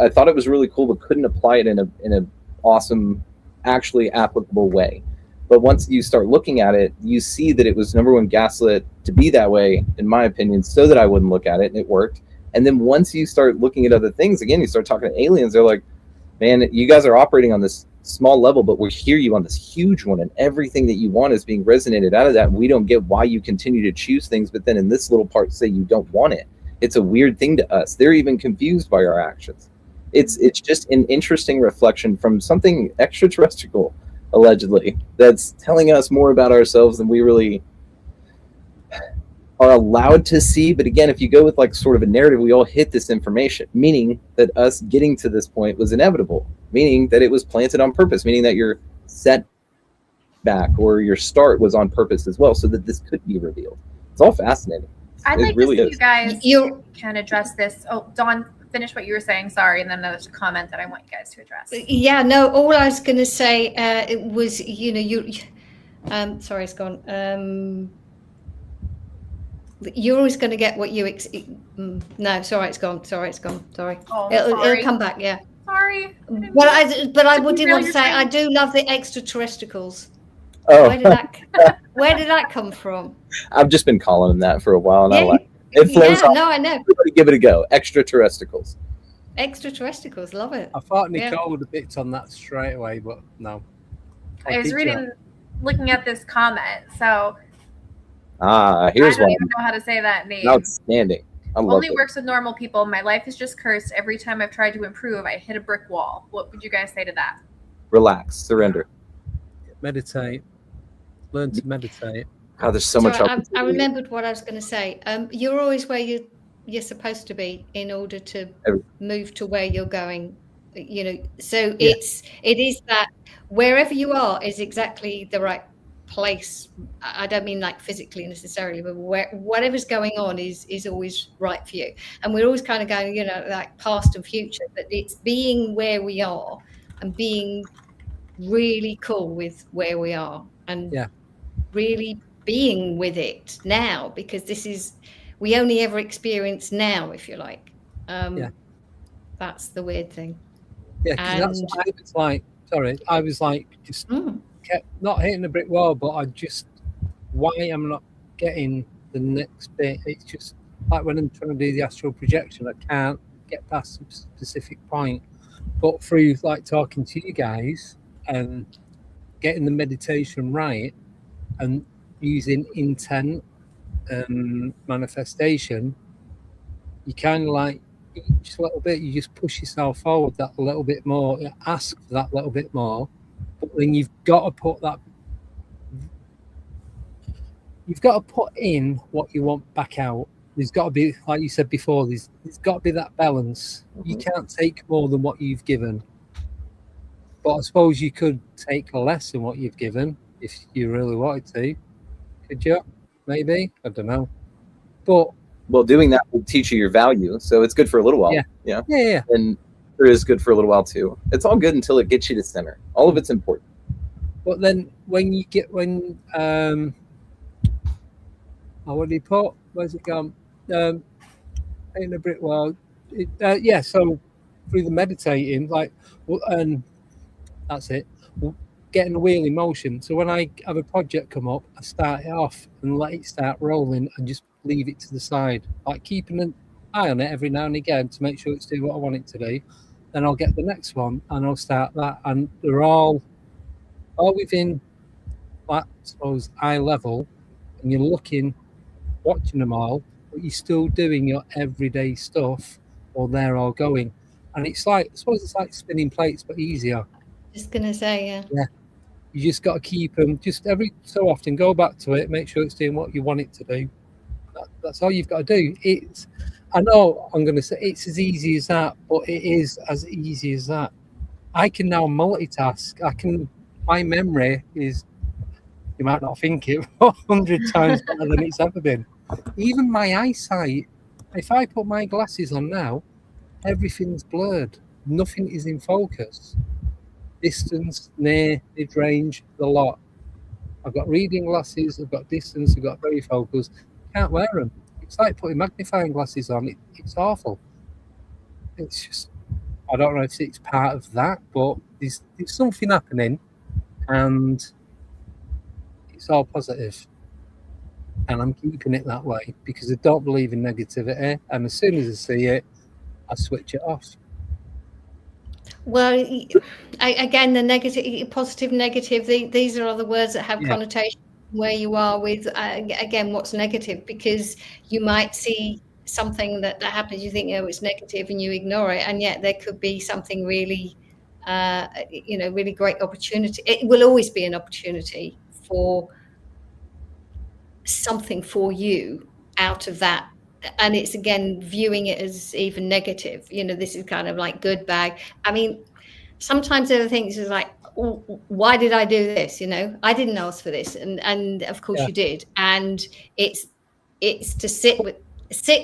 thought it was really cool, but couldn't apply it in a awesome, actually applicable way. But once you start looking at it, you see that it was, number one, gaslit to be that way, in my opinion, so that I wouldn't look at it, and it worked. And then once you start looking at other things, again, you start talking to aliens, they're like, man, you guys are operating on this small level, but we hear you on this huge one, and everything that you want is being resonated out of that. And we don't get why you continue to choose things, but then in this little part say you don't want it. It's a weird thing to us. They're even confused by our actions. It's just an interesting reflection from something extraterrestrial, allegedly, that's telling us more about ourselves than we really are allowed to see. But again, if you go with like sort of a narrative, we all hit this information, meaning that us getting to this point was inevitable, meaning that it was planted on purpose, meaning that your set back or your start was on purpose as well, so that this could be revealed. It's all fascinating. I'd like really to see you guys can address this. Oh, Dawn, finish what you were saying. Sorry. And then there's a comment that I want you guys to address. Yeah, no, all I was going to say it was, sorry, it's gone. You're always going to get what you no, sorry, it's gone. Sorry. Oh, it'll come back. Yeah. Sorry. But I did want to say I do love the extraterrestrials. Oh. Where did that come from? I've just been calling them that for a while, and I like it. Flows off. No, I know. Everybody give it a go. Extraterrestrials. Extraterrestrials, love it. I thought Nicole would have picked on that straight away, but no. I was looking at this comment, so Here's I don't one. even know how to say that name. Outstanding. I love Only it. works with normal people. My life is just cursed. Every time I've tried to improve, I hit a brick wall. What would you guys say to that? Relax, surrender. Meditate. Learn to meditate. God, there's so much. I remembered what I was going to say. You're always where you're supposed to be in order to move to where you're going. So it is that wherever you are is exactly the right place. I don't mean like physically necessarily, but whatever's going on is always right for you. And we're always kind of going, like past and future, but it's being where we are and being really cool with where we are and really being with it now, because we only ever experience now, if you like. That's the weird thing. Yeah, that's what I was like. Sorry, I was like, just kept not hitting the brick wall, but why I'm not getting the next bit. It's just like when I'm trying to do the astral projection, I can't get past a specific point. But through like talking to you guys and getting the meditation right and using intent and manifestation, you kind of like each little bit, you just push yourself forward that little bit more, ask for that little bit more, but then you've got to put in what you want back out. There's got to be, like you said before, there's got to be that balance. You can't take more than what you've given. But I suppose you could take less than what you've given if you really wanted to. Could you? Maybe. I don't know. But well, doing that will teach you your value, so it's good for a little while. Yeah. And it is good for a little while too. It's all good until it gets you to center. All of it's important. But then when you get what do you put? Where's it gone? In a brick wall. So through the meditating, and that's it. Getting the wheel in motion. So when I have a project come up, I start it off and let it start rolling and just leave it to the side, like keeping an eye on it every now and again to make sure it's doing what I want it to do. Then I'll get the next one and I'll start that, and they're all within, I suppose, eye level, and you're watching them all, but you're still doing your everyday stuff, or they're all going. And it's like, I suppose it's like spinning plates, but easier. Just gonna say, yeah. You just got to keep them, just every so often go back to it, make sure it's doing what you want it to do. That's all you've got to do. I know I'm going to say it's as easy as that, but it is as easy as that. I can now multitask. My memory is, you might not think it, 100 times better than it's ever been. Even my eyesight, if I put my glasses on now, everything's blurred. Nothing is in focus. Distance, near, mid-range, the lot. I've got reading glasses, I've got distance, I've got very focus. Can't wear them. It's like putting magnifying glasses on. It's awful. It's just, I don't know if it's part of that, but there's something happening, and it's all positive. And I'm keeping it that way because I don't believe in negativity. And as soon as I see it, I switch it off. Well, again, the negative, positive, negative, these are other words that have connotation where you are with, again, what's negative, because you might see something that happens, you think, oh, it's negative, and you ignore it, and yet there could be something really, really great opportunity. It will always be an opportunity for something for you out of that. And it's, again, viewing it as even negative. This is kind of like good, bad. I mean, sometimes there are things is like, why did I do this? I didn't ask for this, and of course you did. And it's to sit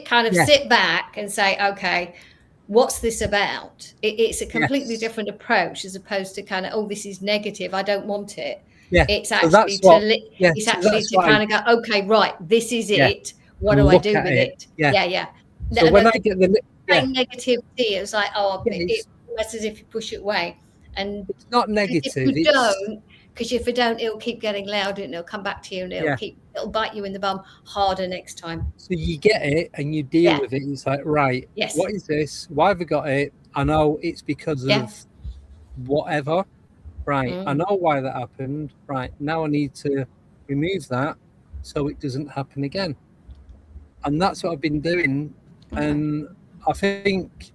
back and say, okay, what's this about? It's a completely different approach as opposed to kind of, oh, this is negative, I don't want it. It's actually to kind of go, okay, right, this is it. What do I do with it? Yeah. So when I get the negativity, it's like, it almost as if you push it away. And it's not negative. Because if you don't, it'll keep getting louder, and it'll come back to you, and it'll bite you in the bum harder next time. So you get it and you deal with it. It's like, right, what is this? Why have I got it? I know it's because of whatever. Right, I know why that happened. Right, now I need to remove that so it doesn't happen again. And that's what I've been doing. And I think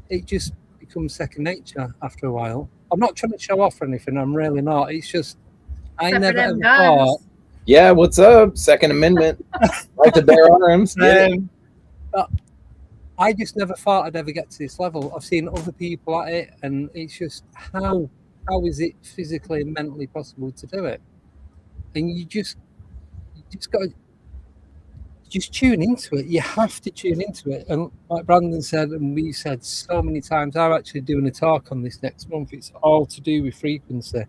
it just becomes second nature after a while. I'm not trying to show off or anything. I'm really not. It's just, I never ever thought. Yeah, what's up? Second Amendment. Like to bear arms. I just never thought I'd ever get to this level. I've seen other people at it, and it's just, how is it physically and mentally possible to do it? And you just got to just tune into it. You have to tune into it. And like Brandon said, and we said so many times, I'm actually doing a talk on this next month. It's all to do with frequency.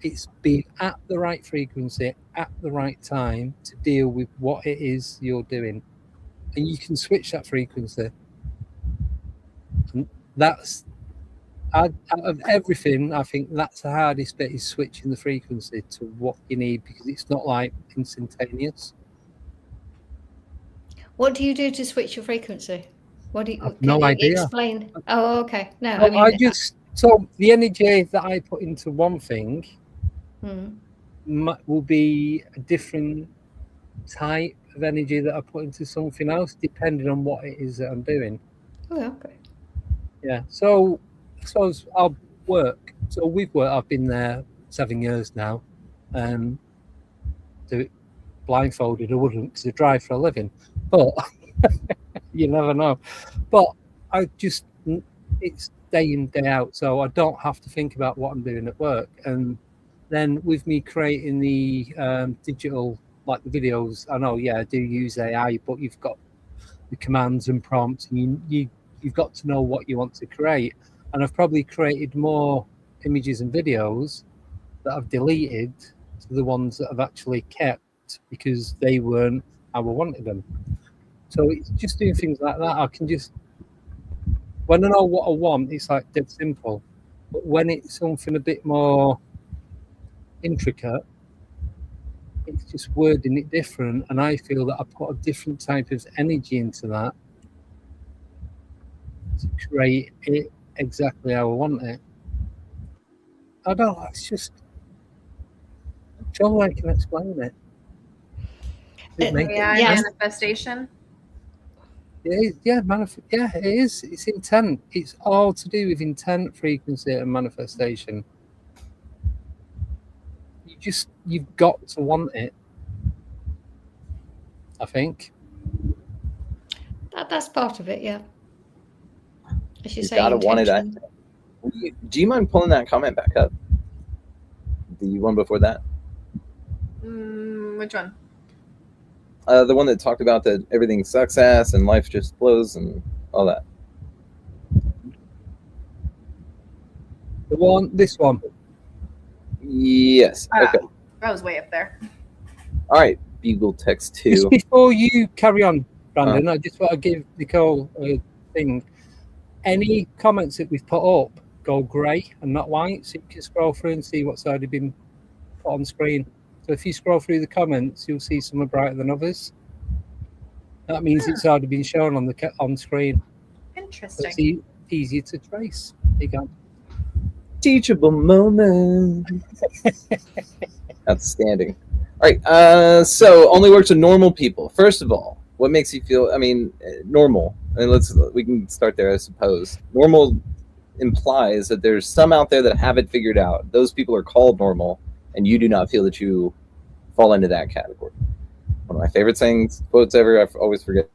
It's being at the right frequency at the right time to deal with what it is you're doing. And you can switch that frequency. And that's, out of everything, I think that's the hardest bit, is switching the frequency to what you need, because it's not like instantaneous. What do you do to switch your frequency? What do you? No idea. Explain. Oh, okay. No, so the energy that I put into one thing will be a different type of energy that I put into something else, depending on what it is that I'm doing. Oh, okay. Yeah. So I suppose I'll work. So with work, I've been there 7 years now. Do it blindfolded. I wouldn't, because I drive for a living. But you never know. But it's day in, day out. So I don't have to think about what I'm doing at work. And then with me creating the digital, like the videos, I know, yeah, I do use AI, but you've got the commands and prompts, and you've got to know what you want to create. And I've probably created more images and videos that I've deleted to the ones that I've actually kept because they weren't how I wanted them. So it's just doing things like that. I can just, when I know what I want, it's like dead simple. But when it's something a bit more intricate, it's just wording it different. And I feel that I put a different type of energy into that to create it exactly how I want it. I don't know, it's just, I'm sure I can explain it. Manifestation. It is. It's intent. It's all to do with intent, frequency, and manifestation. You've got to want it, I think. That's part of it, yeah. As you say, gotta want it. Do you mind pulling that comment back up? The one before that? Which one? The one that talked about that everything sucks ass and life just flows and all that. This one. Yes. Okay. That was way up there. All right. Bugle text 2. Just before you carry on, Brandon, I just want to give Nicole a thing. Any comments that we've put up go grey and not white, so you can scroll through and see what's already been put on screen. So if you scroll through the comments, you'll see some are brighter than others. That means it's already been shown on screen. Interesting. So it's easier to trace. There you go. Teachable moment. Outstanding. All right. So only works with normal people. First of all, what makes you feel? I mean, normal. And we can start there, I suppose. Normal implies that there's some out there that have it figured out. Those people are called normal, and you do not feel that you fall into that category. One of my favorite sayings, quotes ever. I always forget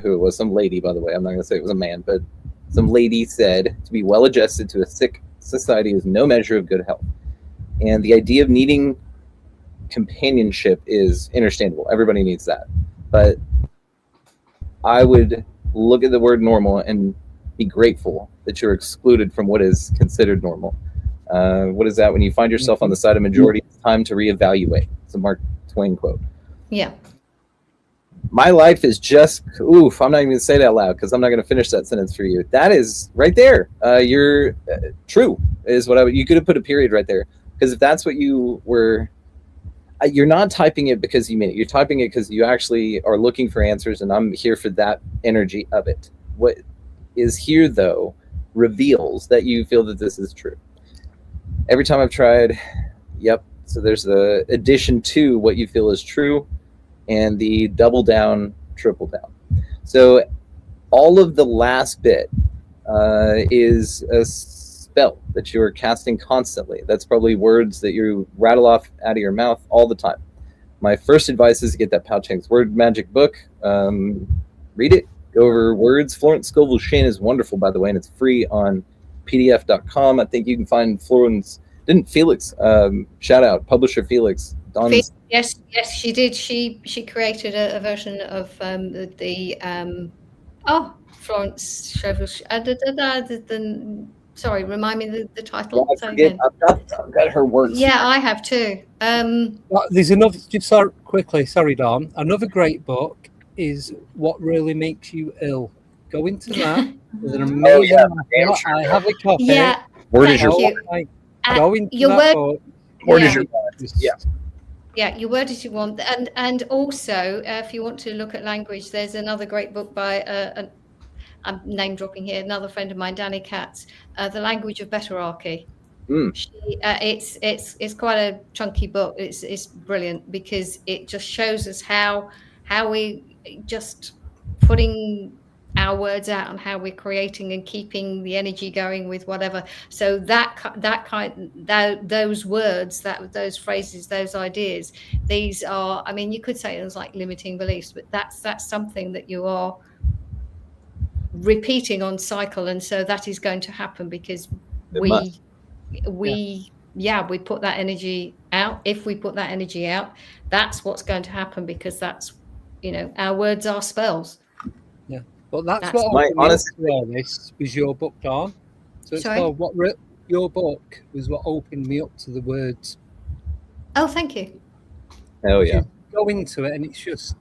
who it was. Some lady, by the way. I'm not going to say it was a man, but some lady said, "To be well adjusted to a sick society is no measure of good health." And the idea of needing companionship is understandable. Everybody needs that. But I would look at the word normal and be grateful that you're excluded from what is considered normal. What is that? When you find yourself on the side of majority, it's time to reevaluate. It's a Mark Twain quote. Yeah. My life is just, oof, I'm not even going to say that out loud because I'm not going to finish that sentence for you. That is right there. You're true is what you could have put a period right there. Because if that's what you were, you're not typing it because you mean it. You're typing it because you actually are looking for answers, and I'm here for that energy of it. What is here, though, reveals that you feel that this is true. Every time I've tried, yep. So there's the addition to what you feel is true and the double down, triple down. So all of the last bit is a spell that you are casting constantly. That's probably words that you rattle off out of your mouth all the time. My first advice is to get that Pao Chang's Word Magic book. Read it. Go over words. Florence Scovel Shane is wonderful, by the way, and it's free on pdf.com. I think you can find Florence. Didn't Felix, shout out, publisher Felix. Yes, she did. She created a version of Florence Scovel. Sorry, remind me the title. Yeah, I've got her works. Yeah, I have too. There's another, just quickly, sorry, Dawn. Another great book is What Really Makes You Ill. Go into that. There's an amazing I have a copy. Yeah. Word is your word. Go into your that book. Word is your word. Yeah. Yeah, your word is you want. And also, if you want to look at language, there's another great book by I'm name dropping here, another friend of mine, Danny Katz, The Language of Betterarchy. It's quite a chunky book. It's brilliant because it just shows us how we just putting our words out and how we're creating and keeping the energy going with whatever. So those words, those phrases, those ideas, these are, I mean, you could say it was like limiting beliefs, but that's something that you are repeating on cycle, and so that is going to happen because we put that energy out. If we put that energy out, that's what's going to happen, because that's, our words are spells. Yeah, but that's what opened me up to all this was your book, Dawn. So it's called your book was what opened me up to the words. Oh, thank you. Oh yeah. You go into it and it's just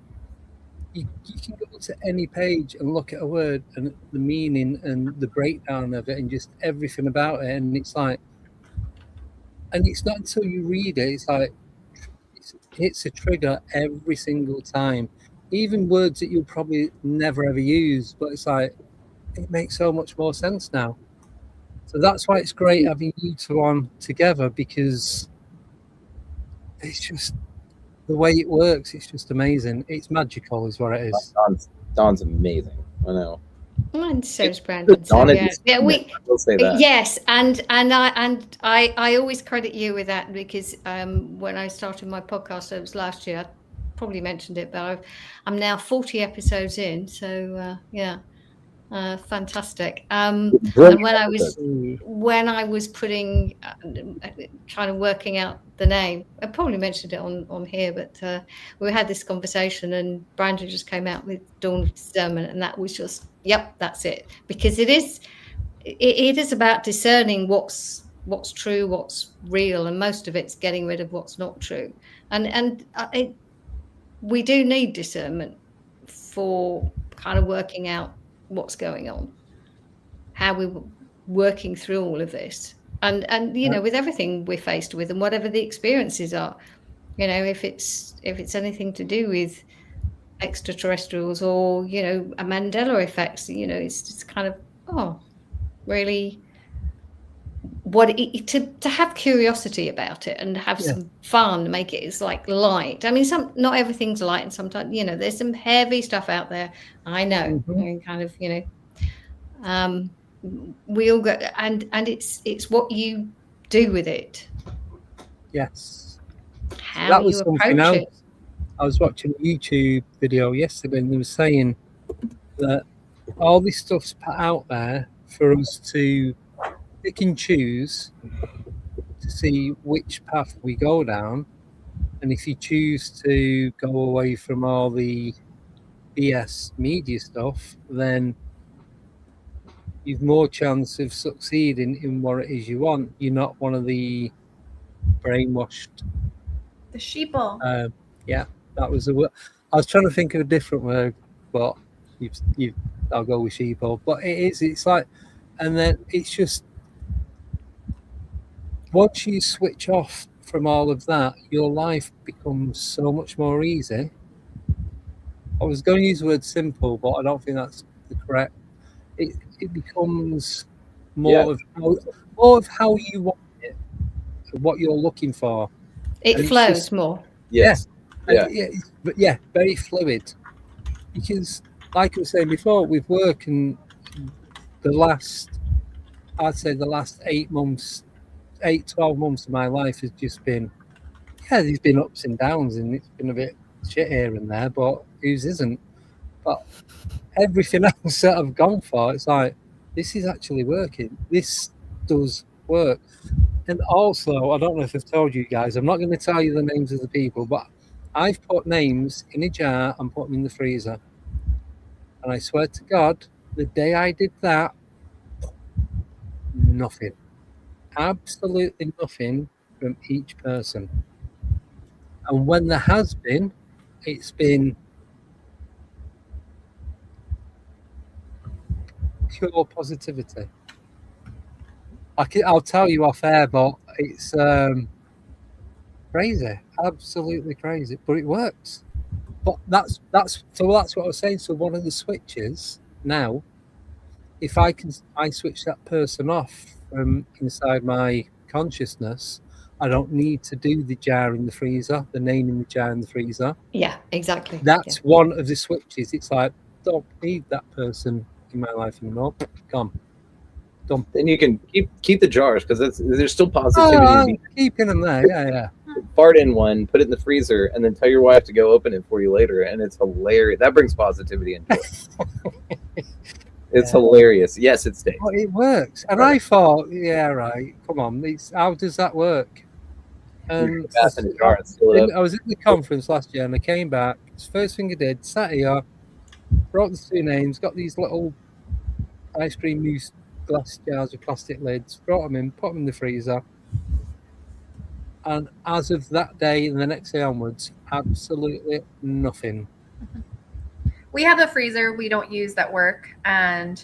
you can go to any page and look at a word and the meaning and the breakdown of it and just everything about it, and it's like, and it's not until you read it, it's like it's a trigger every single time, even words that you'll probably never ever use, but it's like it makes so much more sense now. So that's why it's great having you two on together, because it's just the way it works. It's just amazing. It's magical, is what it is. Dawn's amazing. I know. And so's Brandon. So, yeah, we'll say that. Yes, and I always credit you with that, because when I started my podcast, it was last year. I probably mentioned it, but I'm now 40 episodes in. So fantastic. And when I was putting kind of working out the name, I probably mentioned it on here, but we had this conversation and Brandon just came out with Dawn of Discernment, and that was just, yep, that's it, because it is about discerning what's true, what's real, and most of it's getting rid of what's not true, and we do need discernment for kind of working out what's going on, how we're working through all of this, and with everything we're faced with, and whatever the experiences are, if it's anything to do with extraterrestrials or a Mandela effects, it's just kind of really to have curiosity about it and have some fun, make it, it's like light. I mean, not everything's light, and sometimes there's some heavy stuff out there, I know. And kind of we all go, and it's what you do with it. Yes, how that was you something approach else. it. I was watching a YouTube video yesterday, and they were saying that all this stuff's put out there for us to pick and choose to see which path we go down, and if you choose to go away from all the BS media stuff, then you've more chance of succeeding in what it is you want. You're not one of the brainwashed. The sheeple. Yeah, that was the word. I was trying to think of a different word, but I'll go with sheeple. But it's like, and then it's just, once you switch off from all of that, your life becomes so much more easy. I was going to use the word simple, but I don't think that's the correct. It becomes more of how you want it, what you're looking for. It flows more. Yes. But very fluid. Because, like I was saying before, with work and I'd say the last 12 months of my life has just been, there's been ups and downs, and it's been a bit shit here and there, but whose isn't? But everything else that I've gone for, it's like, this is actually working. This does work. And also, I don't know if I've told you guys, I'm not going to tell you the names of the people, but I've put names in a jar and put them in the freezer. And I swear to God, the day I did that, nothing. Absolutely nothing from each person. And when there has been, it's been pure positivity. I'll tell you off air, but it's crazy, absolutely crazy. But it works. But that's what I was saying. So one of the switches now, if I switch that person off from inside my consciousness, I don't need to do the jar in the freezer, the name in the jar in the freezer. Yeah, exactly. That's one of the switches. It's like, don't need that person in my life anymore. Gone. Done. Then you can keep the jars because there's still positivity. Oh, to I'm be keeping them there. Yeah. fart in one, put it in the freezer, and then tell your wife to go open it for you later, and it's hilarious. That brings positivity into it. It's hilarious. Yes, it stays. Well, it works. And I thought, yeah, right. Come on, how does that work? And I was at the conference last year, and I came back. It's the first thing I did. Sat here, wrote the two names, got these little ice cream mousse glass jars with plastic lids, brought them in, put them in the freezer. And as of that day and the next day onwards, absolutely nothing. We have a freezer we don't use at work, and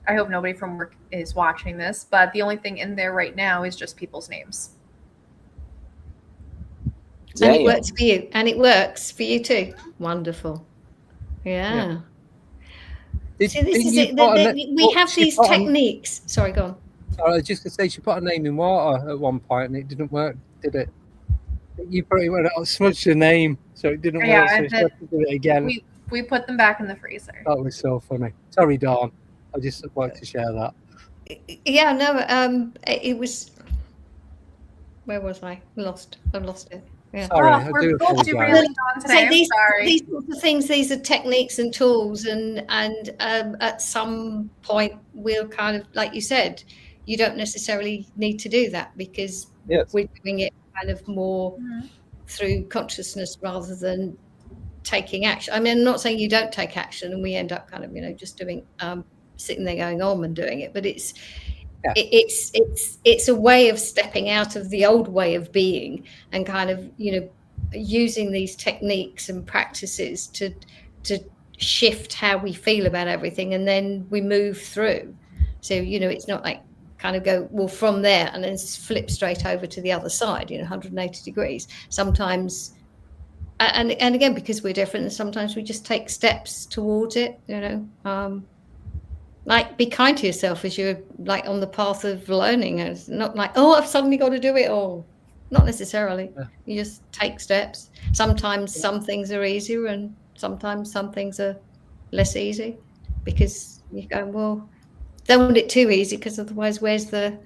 I hope nobody from work is watching this, but the only thing in there right now is just people's names. And it works for you. And it works for you too. Wonderful. Yeah. See, this is it. We have these techniques. Sorry, go on. I was just going to say, she put a name in water at one point and it didn't work, did it? You pretty much smudged the name, so it didn't work. So she had to do it again. We put them back in the freezer. That was so funny. Sorry, Dawn. I just wanted to share that. Yeah, no, it was. Where was I? I've lost it. Yeah. Sorry, I do apologize. These sorts of things, these are techniques and tools, and at some point we'll kind of, like you said, you don't necessarily need to do that because we're doing it kind of more through consciousness rather than taking action. I mean, I'm not saying you don't take action and we end up kind of, just doing, sitting there going on and doing it, but it's a way of stepping out of the old way of being and kind of, using these techniques and practices to shift how we feel about everything, and then we move through. So, it's not like kind of go, well, from there and then flip straight over to the other side, 180 degrees. Sometimes, and again, because we're different, sometimes we just take steps towards it, like be kind to yourself as you're like on the path of learning. It's not like, oh, I've suddenly got to do it all. Not necessarily. Yeah. You just take steps. Sometimes some things are easier and sometimes some things are less easy because you go, well, don't want it too easy because otherwise where's the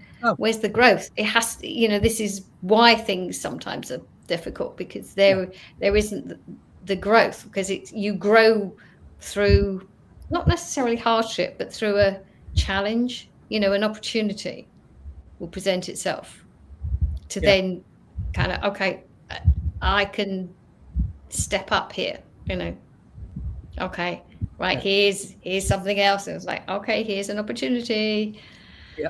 growth? It has to, this is why things sometimes are difficult because there isn't the growth, because you grow through not necessarily hardship, but through a challenge. An opportunity will present itself to then kind of, okay, I can step up here, okay, right, here's something else. And it's like, okay, here's an opportunity. Yeah.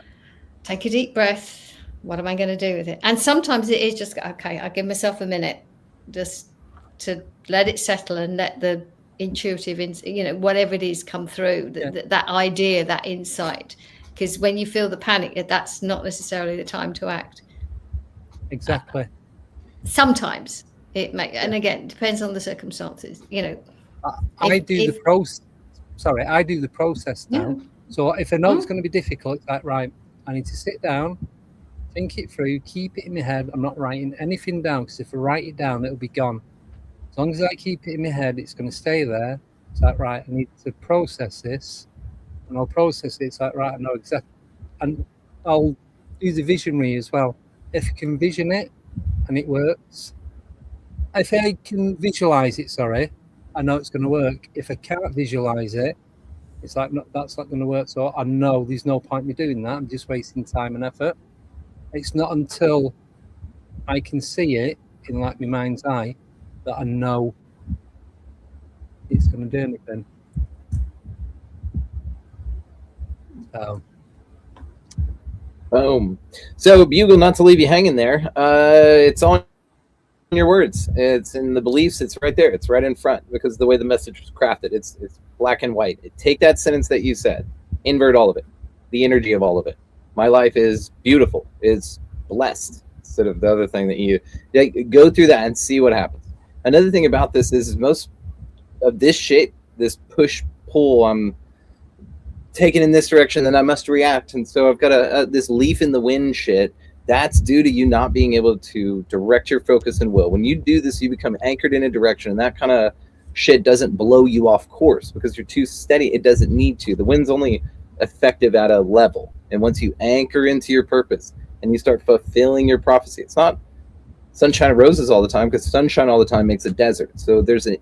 Take a deep breath. What am I going to do with it? And sometimes it is just, okay, I give myself a minute just to let it settle and let the intuitive, whatever it is come through, that idea, that insight. Because when you feel the panic, that's not necessarily the time to act. Exactly. Sometimes it may, and again, it depends on the circumstances. I do the process now. Yeah. So if I know it's going to be difficult, it's like, right, I need to sit down, think it through, keep it in my head. I'm not writing anything down because if I write it down, it'll be gone. As long as I keep it in my head, it's going to stay there. It's like, right, I need to process this, and I'll process it. It's like, right, I know exactly, and I'll do the visionary as well. If I can vision it and it works, if I can visualize it, I know it's going to work. If I can't visualize it, it's like, no, that's not going to work. So I know there's no point in me doing that. I'm just wasting time and effort. It's not until I can see it in like my mind's eye that I know it's going to do anything. So. Boom. So, Bugle, not to leave you hanging there, it's on your words. It's in the beliefs. It's right there. It's right in front because the way the message was crafted, it's black and white. Take that sentence that you said, invert all of it, the energy of all of it. My life is beautiful. It's blessed. Instead of the other thing that you go through that and see what happens. Another thing about this is most of this shit, this push-pull, I'm taken in this direction, then I must react. And so I've got this leaf in the wind shit. That's due to you not being able to direct your focus and will. When you do this, you become anchored in a direction, and that kind of shit doesn't blow you off course because you're too steady. It doesn't need to. The wind's only effective at a level. And once you anchor into your purpose and you start fulfilling your prophecy, it's not sunshine and roses all the time, because sunshine all the time makes a desert. So there's an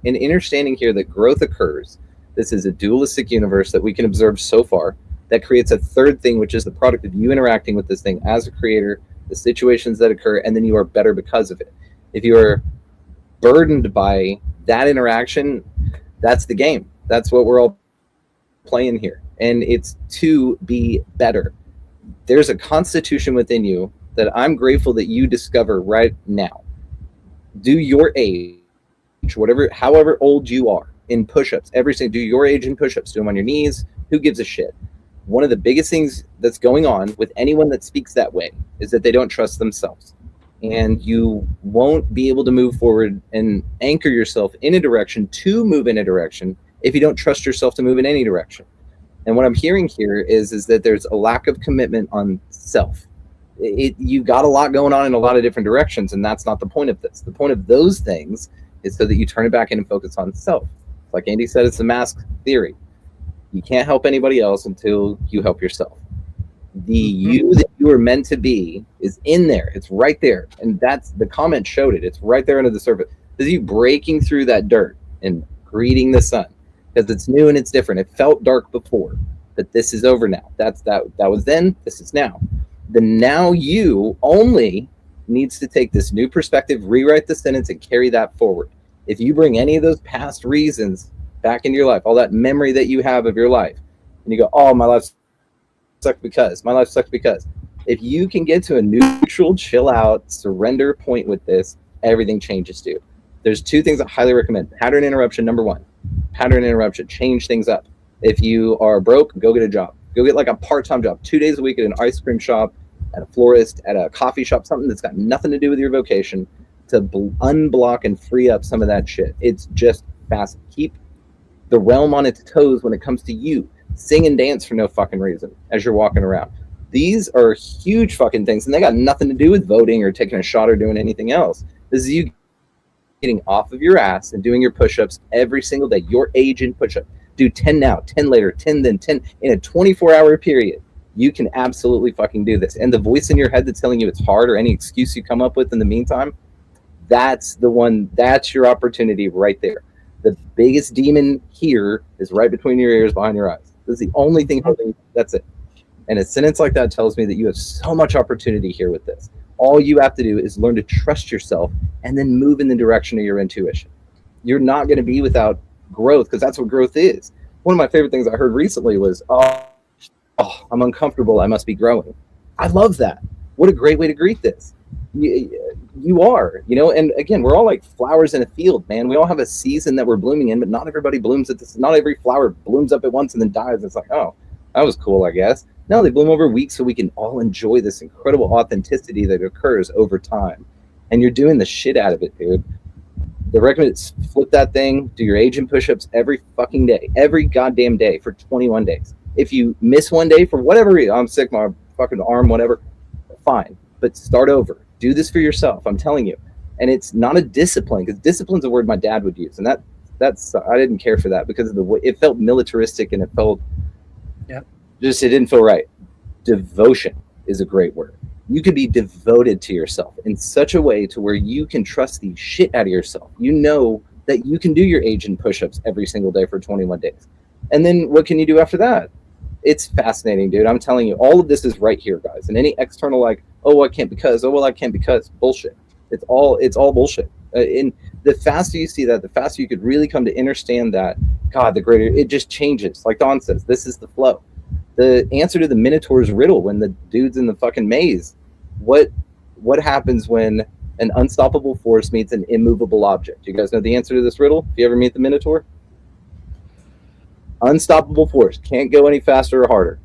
understanding here that growth occurs. This is a dualistic universe that we can observe so far that creates a third thing, which is the product of you interacting with this thing as a creator, the situations that occur, and then you are better because of it. If you are burdened by that interaction, that's the game. That's what we're all playing here. And it's to be better. There's a constitution within you that I'm grateful that you discover right now. Do your age, however old you are, in push-ups. Do your age in push-ups. Do them on your knees. Who gives a shit? One of the biggest things that's going on with anyone that speaks that way is that they don't trust themselves. And you won't be able to move forward and anchor yourself in a direction to move in a direction if you don't trust yourself to move in any direction. And what I'm hearing here is that there's a lack of commitment on self. You got a lot going on in a lot of different directions, and that's not the point of this. The point of those things is so that you turn it back in and focus on self. Like Andy said, it's the mask theory. You can't help anybody else until you help yourself. The you that you are meant to be is in there. It's right there. And that's the comment showed it. It's right there under the surface. This is you breaking through that dirt and greeting the sun, because it's new and it's different. It felt dark before, but this is over now. That was then, this is now. The now you only needs to take this new perspective, rewrite the sentence, and carry that forward. If you bring any of those past reasons back into your life, all that memory that you have of your life, and you go, oh, my life sucked because, if you can get to a neutral, chill out, surrender point with this, everything changes, dude. There's two things I highly recommend. Pattern interruption, number one. Pattern interruption, change things up. If you are broke, go get a job. Go get like a part-time job, 2 days a week at an ice cream shop, at a florist, at a coffee shop, something that's got nothing to do with your vocation, to unblock and free up some of that shit. It's just fast. Keep the realm on its toes when it comes to you. Sing and dance for no fucking reason as you're walking around. These are huge fucking things, and they got nothing to do with voting or taking a shot or doing anything else. This is you getting off of your ass and doing your push-ups every single day. Your age in push-up. Do 10 now, 10 later, 10 then 10 in a 24-hour period. You can absolutely fucking do this. And the voice in your head that's telling you it's hard, or any excuse you come up with in the meantime, that's the one. That's your opportunity right there. The biggest demon here is right between your ears, behind your eyes. This is the only thing holding you. That's it. And a sentence like that tells me that you have so much opportunity here with this. All you have to do is learn to trust yourself and then move in the direction of your intuition. You're not going to be without growth, because that's what growth is. One of my favorite things I heard recently was, oh, I'm uncomfortable, I must be growing. I love that. What a great way to greet this. You are, and again, we're all like flowers in a field, man. We all have a season that we're blooming in, but not everybody blooms at this. Not every flower blooms up at once and then dies. It's like, oh, that was cool, I guess. No, they bloom over weeks, so we can all enjoy this incredible authenticity that occurs over time. And you're doing the shit out of it, dude. The recommend is flip that thing, do your age and push-ups every fucking day, every goddamn day for 21 days. If you miss one day for whatever reason, I'm sick, my fucking arm, whatever, fine. But start over. Do this for yourself, I'm telling you. And it's not a discipline, because discipline's a word my dad would use. And that's I didn't care for that because of the way it felt militaristic, and it felt it didn't feel right. Devotion is a great word. You can be devoted to yourself in such a way to where you can trust the shit out of yourself. You know that you can do your age and push-ups every single day for 21 days. And then what can you do after that? It's fascinating, dude. I'm telling you, all of this is right here, guys. And any external like, oh, I can't because, oh, well, I can't because, bullshit. It's all bullshit. And the faster you see that, the faster you could really come to understand that, God, the greater, it just changes. Like Dawn says, this is the flow. The answer to the Minotaur's riddle, when the dude's in the fucking maze, what happens when an unstoppable force meets an immovable object? You guys know the answer to this riddle? If you ever meet the Minotaur? Unstoppable force, can't go any faster or harder.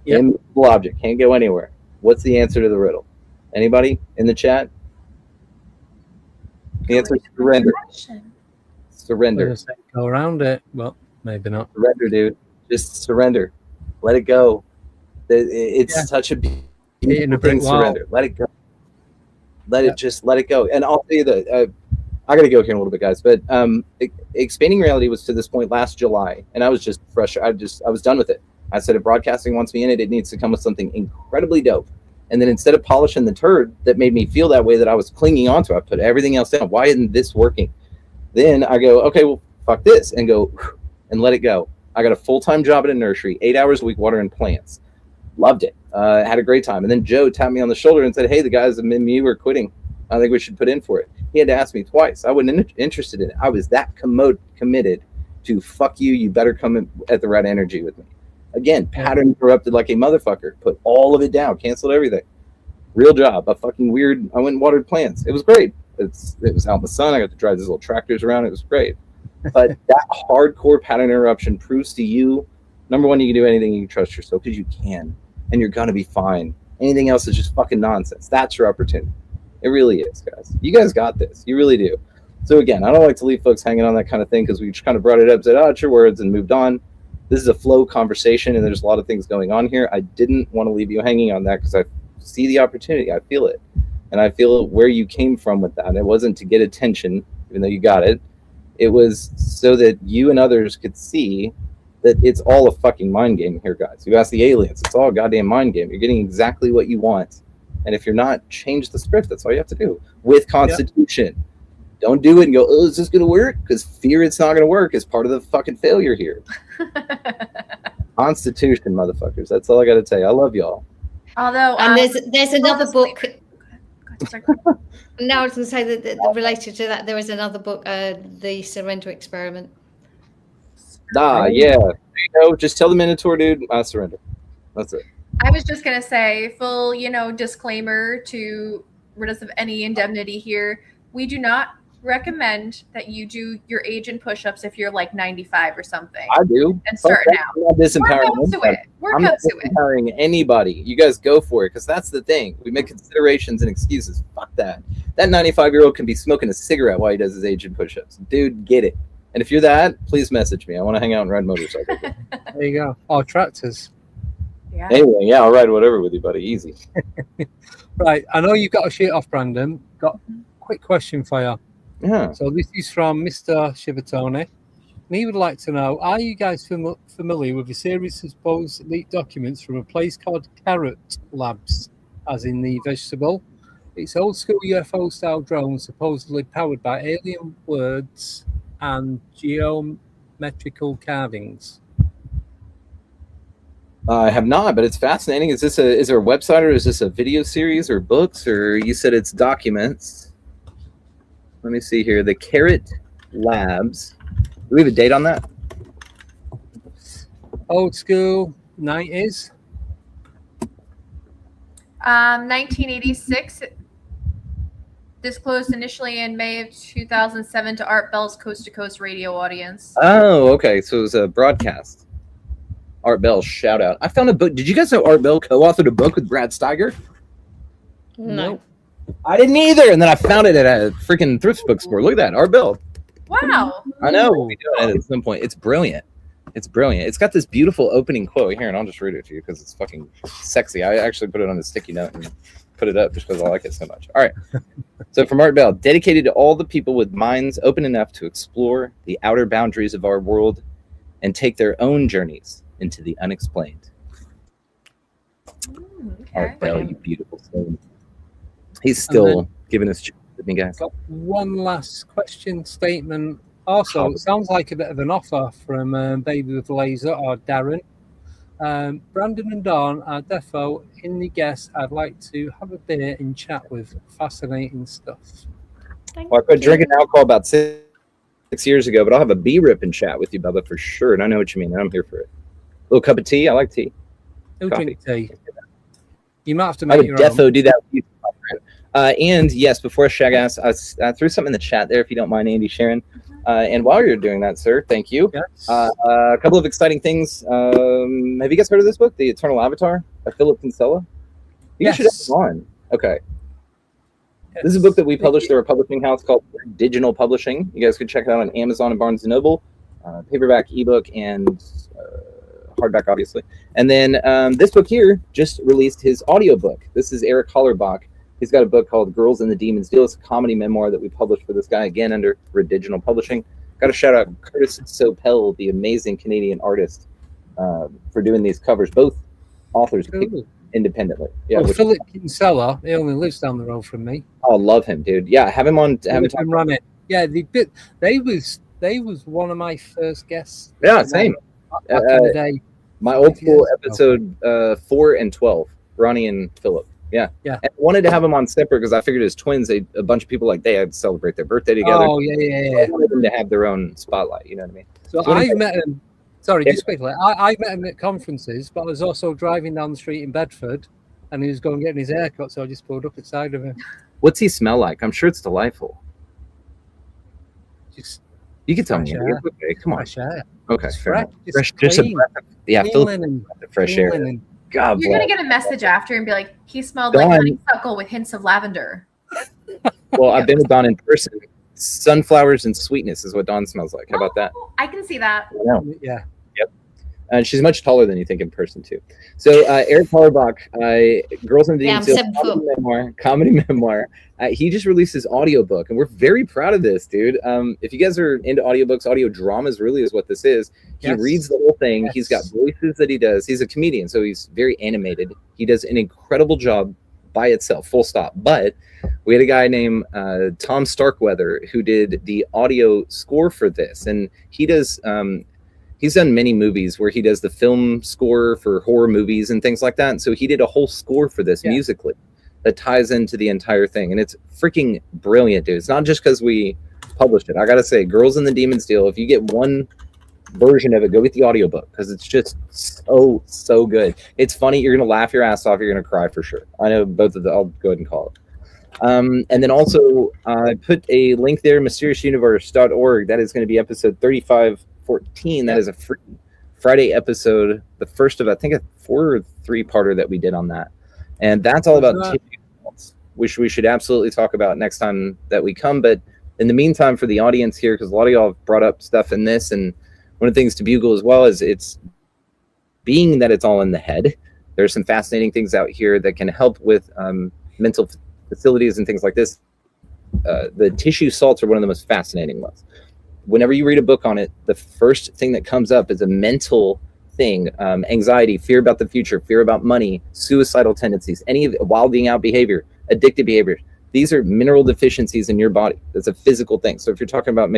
Yep. Immovable object, can't go anywhere. What's the answer to the riddle? Anybody in the chat? The answer is surrender. Surrender. Go around it. Well, maybe not. Surrender, dude. Just surrender. Let it go. It's such a beautiful thing. Surrender. Let it go. Let it go. And I'll tell you that I got to go here in a little bit, guys. But Expanding Reality was to this point last July, and I was just fresh. I was done with it. I said, if broadcasting wants me in it, it needs to come with something incredibly dope. And then instead of polishing the turd that made me feel that way, that I was clinging onto, I put everything else down. Why isn't this working? Then I go, okay, well, fuck this, and go and let it go. I got a full-time job at a nursery, 8 hours a week watering plants. Loved it. Had a great time. And then Joe tapped me on the shoulder and said, hey, the guys at MMU are quitting. I think we should put in for it. He had to ask me twice. I wasn't interested in it. I was that committed to fuck you. You better come in at the right energy with me. Again, pattern corrupted like a motherfucker. Put all of it down. Canceled everything. Real job. I went and watered plants. It was great. It was out in the sun. I got to drive these little tractors around. It was great. But that hardcore pattern interruption proves to you, number one, you can do anything. You can trust yourself because you can. And you're going to be fine. Anything else is just fucking nonsense. That's your opportunity. It really is, guys. You guys got this. You really do. So again, I don't like to leave folks hanging on that kind of thing because we just kind of brought it up, said, oh, it's your words, and moved on. This is a flow conversation, and there's a lot of things going on here. I didn't want to leave you hanging on that because I see the opportunity. I feel it. And I feel where you came from with that. It wasn't to get attention, even though you got it. It was so that you and others could see that it's all a fucking mind game here, guys. You ask the aliens. It's all a goddamn mind game. You're getting exactly what you want. And if you're not, change the script. That's all you have to do. With Constitution. Yep. Don't do it and go, oh, is this going to work? Because fear it's not going to work is part of the fucking failure here. Constitution, motherfuckers. That's all I got to tell you. I love y'all. Although, and there's another book. No, I was going to say that related to that, there is another book, The Surrender Experiment. Yeah. There you go. Just tell the Minotaur dude, I surrender. That's it. I was just going to say, full, disclaimer to rid us of any indemnity here. We do not recommend that you do your age and push-ups if you're like 95 or something. I do. And start now. I'm not disempowering Work up to it. Empowering anybody. You guys go for it, because that's the thing. We make considerations and excuses. Fuck that. That 95-year-old can be smoking a cigarette while he does his age and push-ups. Dude, get it. And if you're that, please message me. I want to hang out and ride motorcycles. There you go. Oh, tractors. Yeah. Anyway, yeah, I'll ride whatever with you, buddy. Easy. Right. I know you've got a shit off, Brandon. Got a quick question for you. Yeah. So this is from Mr. Shivatoni. And he would like to know, are you guys familiar with a series of supposed leaked documents from a place called Carrot Labs, as in the vegetable? It's old school UFO-style drones supposedly powered by alien words and geometrical carvings. I have not, but it's fascinating. Is there a website, or is this a video series or books, or you said it's documents? Let me see here. The Carrot Labs. Do we have a date on that? Old school 90s. 1986. Disclosed initially in May of 2007 to Art Bell's Coast to Coast radio audience. Oh, okay. So it was a broadcast. Art Bell, shout out. I found a book. Did you guys know Art Bell co-authored a book with Brad Steiger? No. I didn't either. And then I found it at a freaking thrift bookstore. Look at that. Art Bell. Wow. I know. We'll be doing it at some point. It's brilliant. It's brilliant. It's got this beautiful opening quote here, and I'll just read it to you because it's fucking sexy. I actually put it on a sticky note and put it up just because I like it so much. All right. So from Art Bell, dedicated to all the people with minds open enough to explore the outer boundaries of our world and take their own journeys into the unexplained. Okay. Art Bell, you beautiful soul. He's still giving us with me, guys. Got one last question statement. Also, it sounds like a bit of an offer from Baby with Laser or Darren. Brandon and Dawn are defo in the guest. I'd like to have a beer and chat with. Fascinating stuff. Well, I quit drinking alcohol about 6 years ago, but I'll have a B-rip and chat with you, Bubba, for sure. And I know what you mean. I'm here for it. A little cup of tea. I like tea. Who drink tea? You might have to I make would your defo own. do that with you, my friend. And yes, before Shag asks, I threw something in the chat there, if you don't mind, Andy, Sharon. And while you're doing that, sir, thank you. Yes. A couple of exciting things. Have you guys heard of this book, The Eternal Avatar by Philip Kinsella? You guys should have it on. Okay. Yes. This is a book that we published through a publishing house called Digital Publishing. You guys could check it out on Amazon and Barnes & Noble. Paperback, ebook, and hardback, obviously. And then this book here just released his audiobook. This is Eric Hollerbach, He's got a book called Girls in the Demon's Deal. It's a comedy memoir that we published for this guy, again, under Rediginal Publishing. Got to shout out Curtis Sopel, the amazing Canadian artist, for doing these covers. Both authors independently. Yeah, well, Philip Kinsella, he only lives down the road from me. Oh, love him, dude. Yeah, have him on. Have him run it. Yeah, they was one of my first guests. Yeah, same. Back in the day. My old school episode 4 and 12, Ronnie and Philip. Yeah. And I wanted to have them on separate because I figured as twins, a bunch of people like they had celebrate their birthday together. Oh, yeah. I wanted them to have their own spotlight. You know what I mean? So I've met him. Sorry, just quickly. I met him at conferences, but I was also driving down the street in Bedford, and he was going getting his haircut, so I just pulled up beside of him. What's he smell like? I'm sure it's delightful. Just you can tell me. Okay, come on. Fresh air. Okay, fresh. Just a breath of, fresh air. God, you're gonna get a message after and be like, he smelled like honeysuckle with hints of lavender. Well, I've been with Dawn in person. Sunflowers and sweetness is what Dawn smells like. How about that? I can see that. Yeah. Yep. And she's much taller than you think in person too. So Eric Hollerbach, Girls in the Demon's Deal, comedy memoir. He just released his audiobook, and we're very proud of this, dude. If you guys are into audiobooks, audio dramas really is what this is. He reads the whole thing. He's got voices that he does. He's a comedian, so he's very animated. He does an incredible job by itself, full stop. But we had a guy named Tom Starkweather who did the audio score for this, and he does he's done many movies where he does the film score for horror movies and things like that. And so he did a whole score for this musically that ties into the entire thing. And it's freaking brilliant, dude. It's not just because we published it. I got to say, Girls in the Demon's Deal, if you get one version of it, go get the audiobook because it's just so good. It's funny. You're going to laugh your ass off. You're going to cry for sure. I know both of them. I'll go ahead and call it. And then also I put a link there, mysteriousuniverse.org. That is going to be episode 3514. That is a free Friday episode, the first of I think a 4 or 3-parter that we did on that, and that's all about tissue salts, which we should absolutely talk about next time that we come. But in the meantime, for the audience here, because a lot of y'all have brought up stuff in this, and one of the things to bugle as well is it's being that it's all in the head. There's some fascinating things out here that can help with mental facilities and things like this. The tissue salts are one of the most fascinating ones. Whenever you read a book on it, the first thing that comes up is a mental thing, anxiety, fear about the future, fear about money, suicidal tendencies, any of wilding out behavior, addictive behavior. These are mineral deficiencies in your body. That's a physical thing. So if you're talking about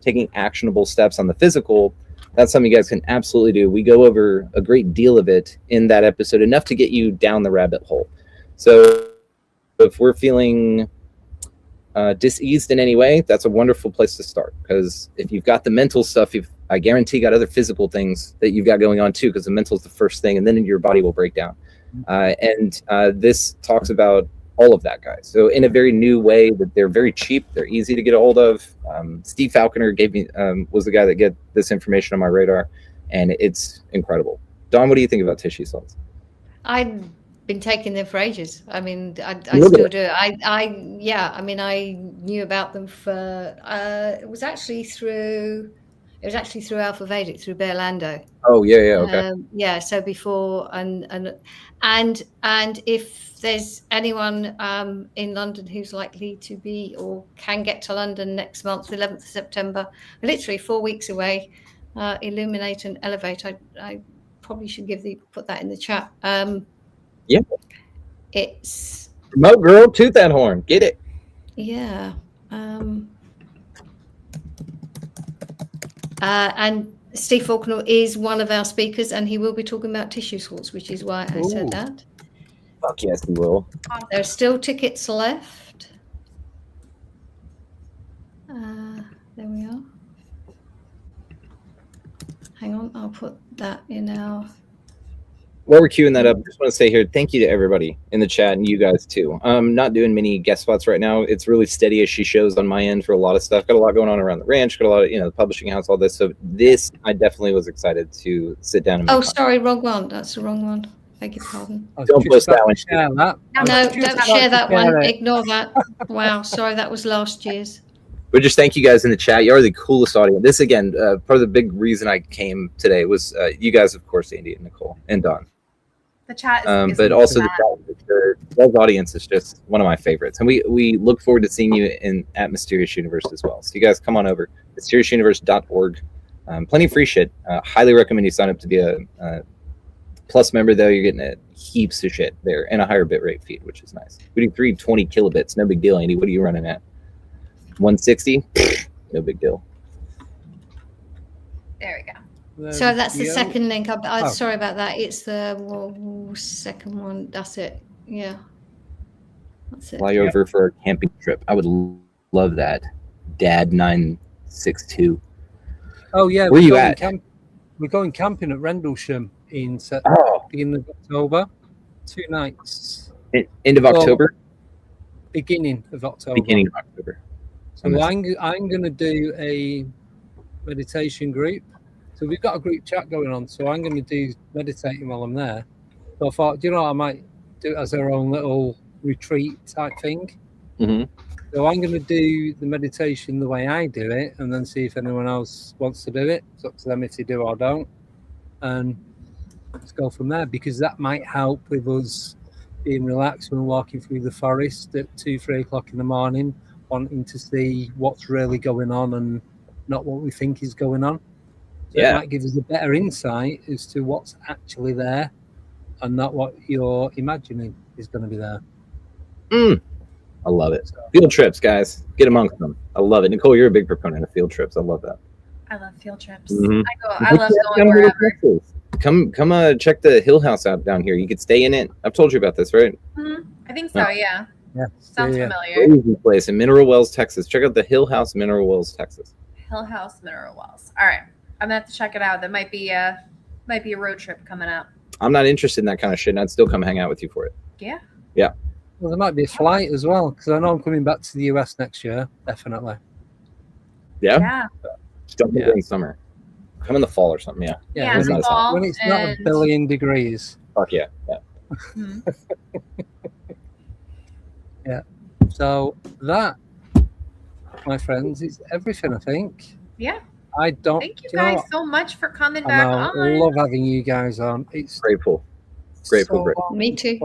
taking actionable steps on the physical, that's something you guys can absolutely do. We go over a great deal of it in that episode, enough to get you down the rabbit hole. So if we're feeling diseased in any way, that's a wonderful place to start, because if you've got the mental stuff, I guarantee you got other physical things that you've got going on too, because the mental is the first thing, and then your body will break down. And this talks about all of that, guys. So in a very new way, that they're very cheap, they're easy to get a hold of. Steve Falconer gave me was the guy that get this information on my radar, and it's incredible. Dawn, what do you think about tissue salts? I've been taking them for ages. I mean, I still do. I mean, I knew about them for it was actually through Alpha Vedic, through Bear Lando. Oh yeah, okay. So before and if there's anyone in London who's likely to be or can get to London next month, the 11th of September, literally 4 weeks away, Illuminate and Elevate. I probably should put that in the chat. Yeah, it's remote girl, toot that horn, get it. Yeah. And Steve Faulkner is one of our speakers, and he will be talking about tissue salts, which is why I said that. Fuck yes, he will. There's still tickets left. There we are. Hang on, I'll put that in our... While we're queuing that up, I just want to say here, thank you to everybody in the chat and you guys too. I'm not doing many guest spots right now. It's really steady as she shows on my end for a lot of stuff. Got a lot going on around the ranch, got a lot of, the publishing house, all this. So this, I definitely was excited to sit down and make sorry, wrong one. That's the wrong one. Beg your pardon. Don't post that one. No, don't share that one. Ignore that. Wow, sorry, that was last year's. But just thank you guys in the chat. You are the coolest audience. This, again, part of the big reason I came today was you guys, of course, Andy and Nicole and Dawn. The chat is but also the Wells audience is just one of my favorites, and we look forward to seeing you at Mysterious Universe as well. So you guys come on over, mysteriousuniverse.org. Plenty of free shit. Highly recommend you sign up to be a Plus member, though. You're getting heaps of shit there and a higher bitrate feed, which is nice. We do 320 kilobits, no big deal. Andy, what are you running at? 160? No big deal. There we go. So that's the second link. I'm sorry about that. It's the second one. That's it. Yeah. That's it. Fly over for a camping trip. I would love that. Dad 962. Oh yeah. Where you at? We're going camping at Rendlesham in beginning of October. 2 nights. End of October? Beginning of October. Beginning of October. So I'm going to do a meditation group. So we've got a group chat going on. So I'm going to do meditating while I'm there. So I thought, I might do it as our own little retreat type thing. Mm-hmm. So I'm going to do the meditation the way I do it, and then see if anyone else wants to do it. It's up to them if they do or don't. And let's go from there, because that might help with us being relaxed when we're walking through the forest at 2-3 o'clock in the morning, wanting to see what's really going on and not what we think is going on. So it might give us a better insight as to what's actually there and not what you're imagining is going to be there. I love it. Field trips, guys. Get amongst them. I love it. Nicole, you're a big proponent of field trips. I love that. I love field trips. Mm-hmm. I love going wherever. Come check the Hill House out down here. You could stay in it. I've told you about this, right? Mm-hmm. I think so, yeah. Sounds familiar. Crazy place in Mineral Wells, Texas. Check out the Hill House, Mineral Wells, Texas. Hill House, Mineral Wells. All right. I'm going to have to check it out. That might be a road trip coming up. I'm not interested in that kind of shit, and I'd still come hang out with you for it. Yeah. Yeah. Well, there might be a flight as well, because I know I'm coming back to the US next year, definitely. Yeah? Yeah. Don't go in summer. Come in the fall or something, yeah. Yeah, in the fall. When it's not a billion degrees. Fuck yeah. Yeah. Mm-hmm. Yeah. So that, my friends, is everything, I think. Yeah. Thank you guys so much for coming back on. I love having you guys on. It's grateful. Me too.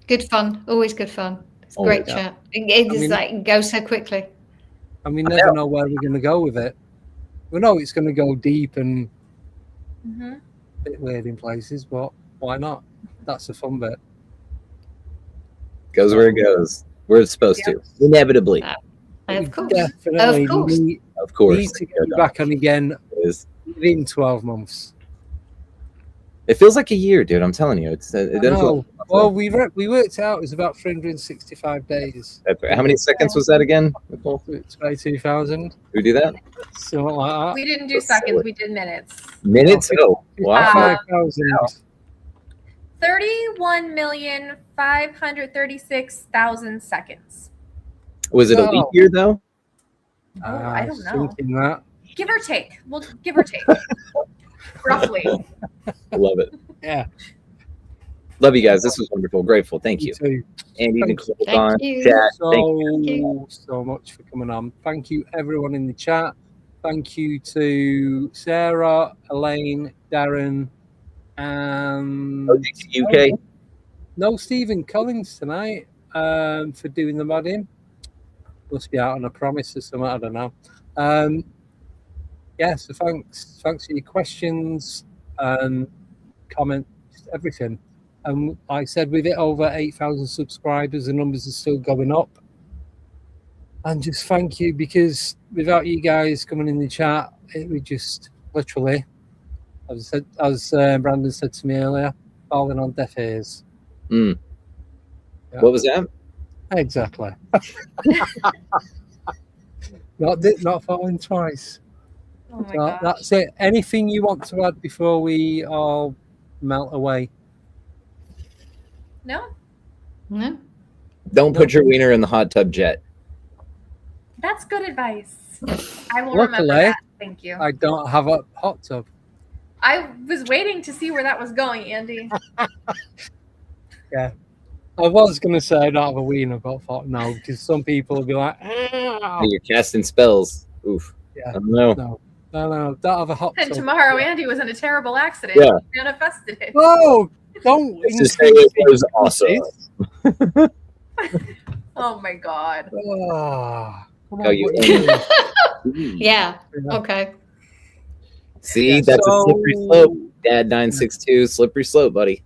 Good fun. Always good fun. It's a great chat. It goes so quickly. And we never know where we're going to go with it. We know it's going to go deep and a bit weird in places, but why not? That's the fun bit. Goes where it goes. Where it's supposed to. Inevitably. Of course. Definitely. Of course. Need to get you back on again within 12 months. It feels like a year, dude. I'm telling you. It doesn't feel. Well, we worked out it was about 365 days. That's right. How many seconds was that again, Nicole? 22,000. We do that? Something like that. We didn't do seconds. We did minutes. Minutes? Oh, wow. 5,000. 31,536,000 seconds. Was it a leap year, though? I don't know. Thinking that. Give or take. We'll give or take. Roughly. I love it. Yeah. Love you guys. This was wonderful. Grateful. Thank you. Too. Andy, Thank Nicole, you. chat. So much for coming on. Thank you, everyone in the chat. Thank you to Sarah, Elaine, Darren, and UK. No, Stephen Collins tonight for doing the modding. Must be out on a promise or something. I don't know. So thanks for your questions, comments, everything. Like I said, with it over 8,000 subscribers, the numbers are still going up. And just thank you, because without you guys coming in the chat, it would just literally, as Brandon said to me earlier, falling on deaf ears. Yeah. What was that? Exactly. not falling twice. Oh my gosh. That's it. Anything you want to add before we all melt away? No? Don't put your wiener in the hot tub jet. That's good advice. I will Luckily, remember that. Thank you. I don't have a hot tub. I was waiting to see where that was going, Andy. Yeah. I was going to say I don't have a wiener, but I thought no, because some people will be like, You're casting spells. Oof. Yeah. I don't know. No, don't have a hot And tub. tomorrow, Andy was in a terrible accident. Yeah. He manifested it. Oh, Don't Let's just say it was awesome. Oh my god. Oh, come Oh, on, you- what you doing? Yeah. Okay. See, Yeah, that's a slippery so- slope. Dad 962, slippery slope, buddy.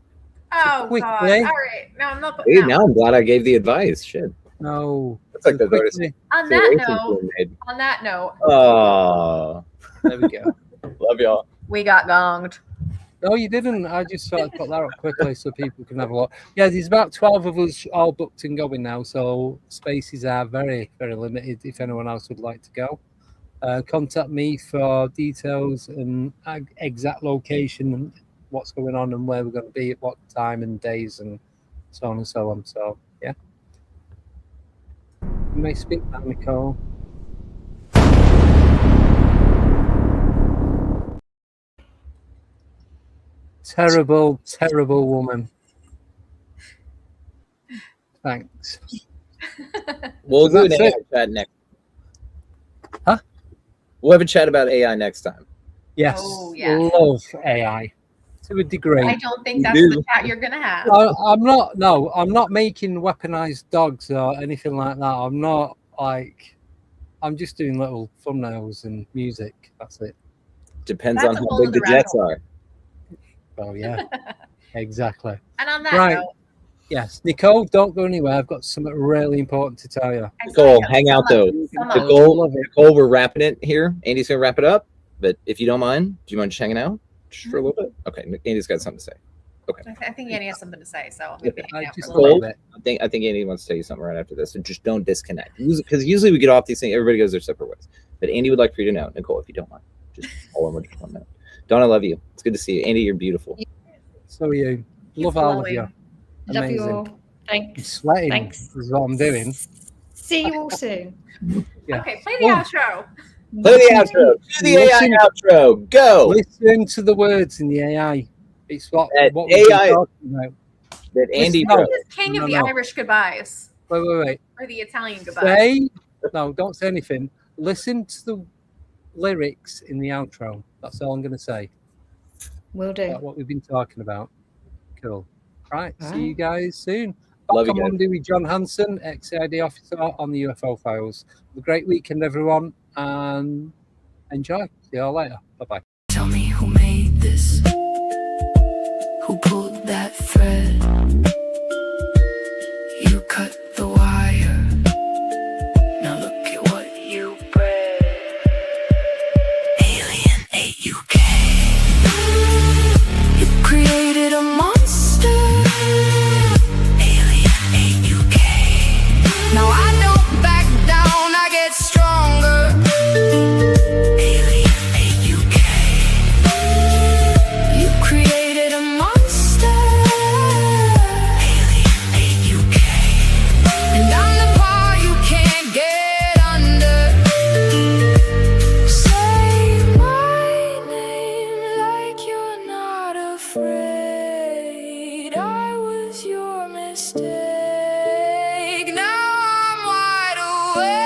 Oh quickly- god. All right. No, I'm not. Hey, No. now I'm glad I gave the advice. Shit. No. Looks like So the notice. quickly, On that note. On that note, Oh, there we go. love y'all. we got gonged. No, you didn't. I just sort of put that up quickly so people can have a look. Yeah, there's about 12 of us all booked and going now, so spaces are very, very limited if anyone else would like to go. Contact me for details and exact location and what's going on and where we're going to be at what time and days and so on and so on. So, yeah. You may speak now, Nicole. Terrible, terrible woman. Thanks. We'll do an That's AI it. chat next. Huh? We'll have a chat about AI next time. Yes, Oh, yeah. love AI to a degree. I don't think that's do. the chat you're gonna have. I'm not. No, I'm not making weaponized dogs or anything like that. I'm not like. I'm just doing little thumbnails and music. That's it. Depends That's on a how whole big the other rabbit jets hole. are. Oh yeah, exactly. And on that Right. note, Yes, Nicole, don't go anywhere. I've got something really important to tell you. I Nicole, saw you. hang out though. Come on. Nicole, Love it. Nicole, we're wrapping it here. Andy's gonna wrap it up, but if you don't mind, do you mind just hanging out just for a little bit? Okay, Andy's got something to say. I think Annie has something to say, so I'm gonna be hanging I out for just a little love bit. it. I think Andy wants to tell you something right after this, so just don't disconnect. Because usually we get off these things, everybody goes their separate ways. But Andy would like for you to know, Nicole, if you don't mind, just all over just 1 minute. Don, I love you. It's good to see you, Andy. You're beautiful. So are you. He's Love all of you. glowing. Love you Amazing. all. I'm Thanks. sweating. Thanks. Is what I'm doing. See you all soon. Yeah. Okay, play the Oh. outro. Play the outro. Do the AI Listen. outro. Go. Listen to the words in the AI. It's what That we've been AI talking about. That Andy Listen, wrote. This is King of the No. Irish goodbyes Wait. or the Italian goodbyes. Say no. Don't say anything. Listen to the lyrics in the outro. That's all I'm going to say. Will do. About what we've been talking about. Cool. Right. All See you guys soon. Love Back you on guys. Monday with John Hanson, ex-CID officer on the UFO files. Have a great weekend, everyone, and enjoy. See you all later. Bye bye. Tell me who made this? Who pulled that thread? You cut the wire. Now look at what you bred. Alien AUK. You created a monster. Alien AUK. Now I don't back down, I get stronger. Alien AUK. You created a monster. Alien AUK. And I'm the part you can't get under. Say my name like you're not afraid. I was your mistake. Now I'm wide awake.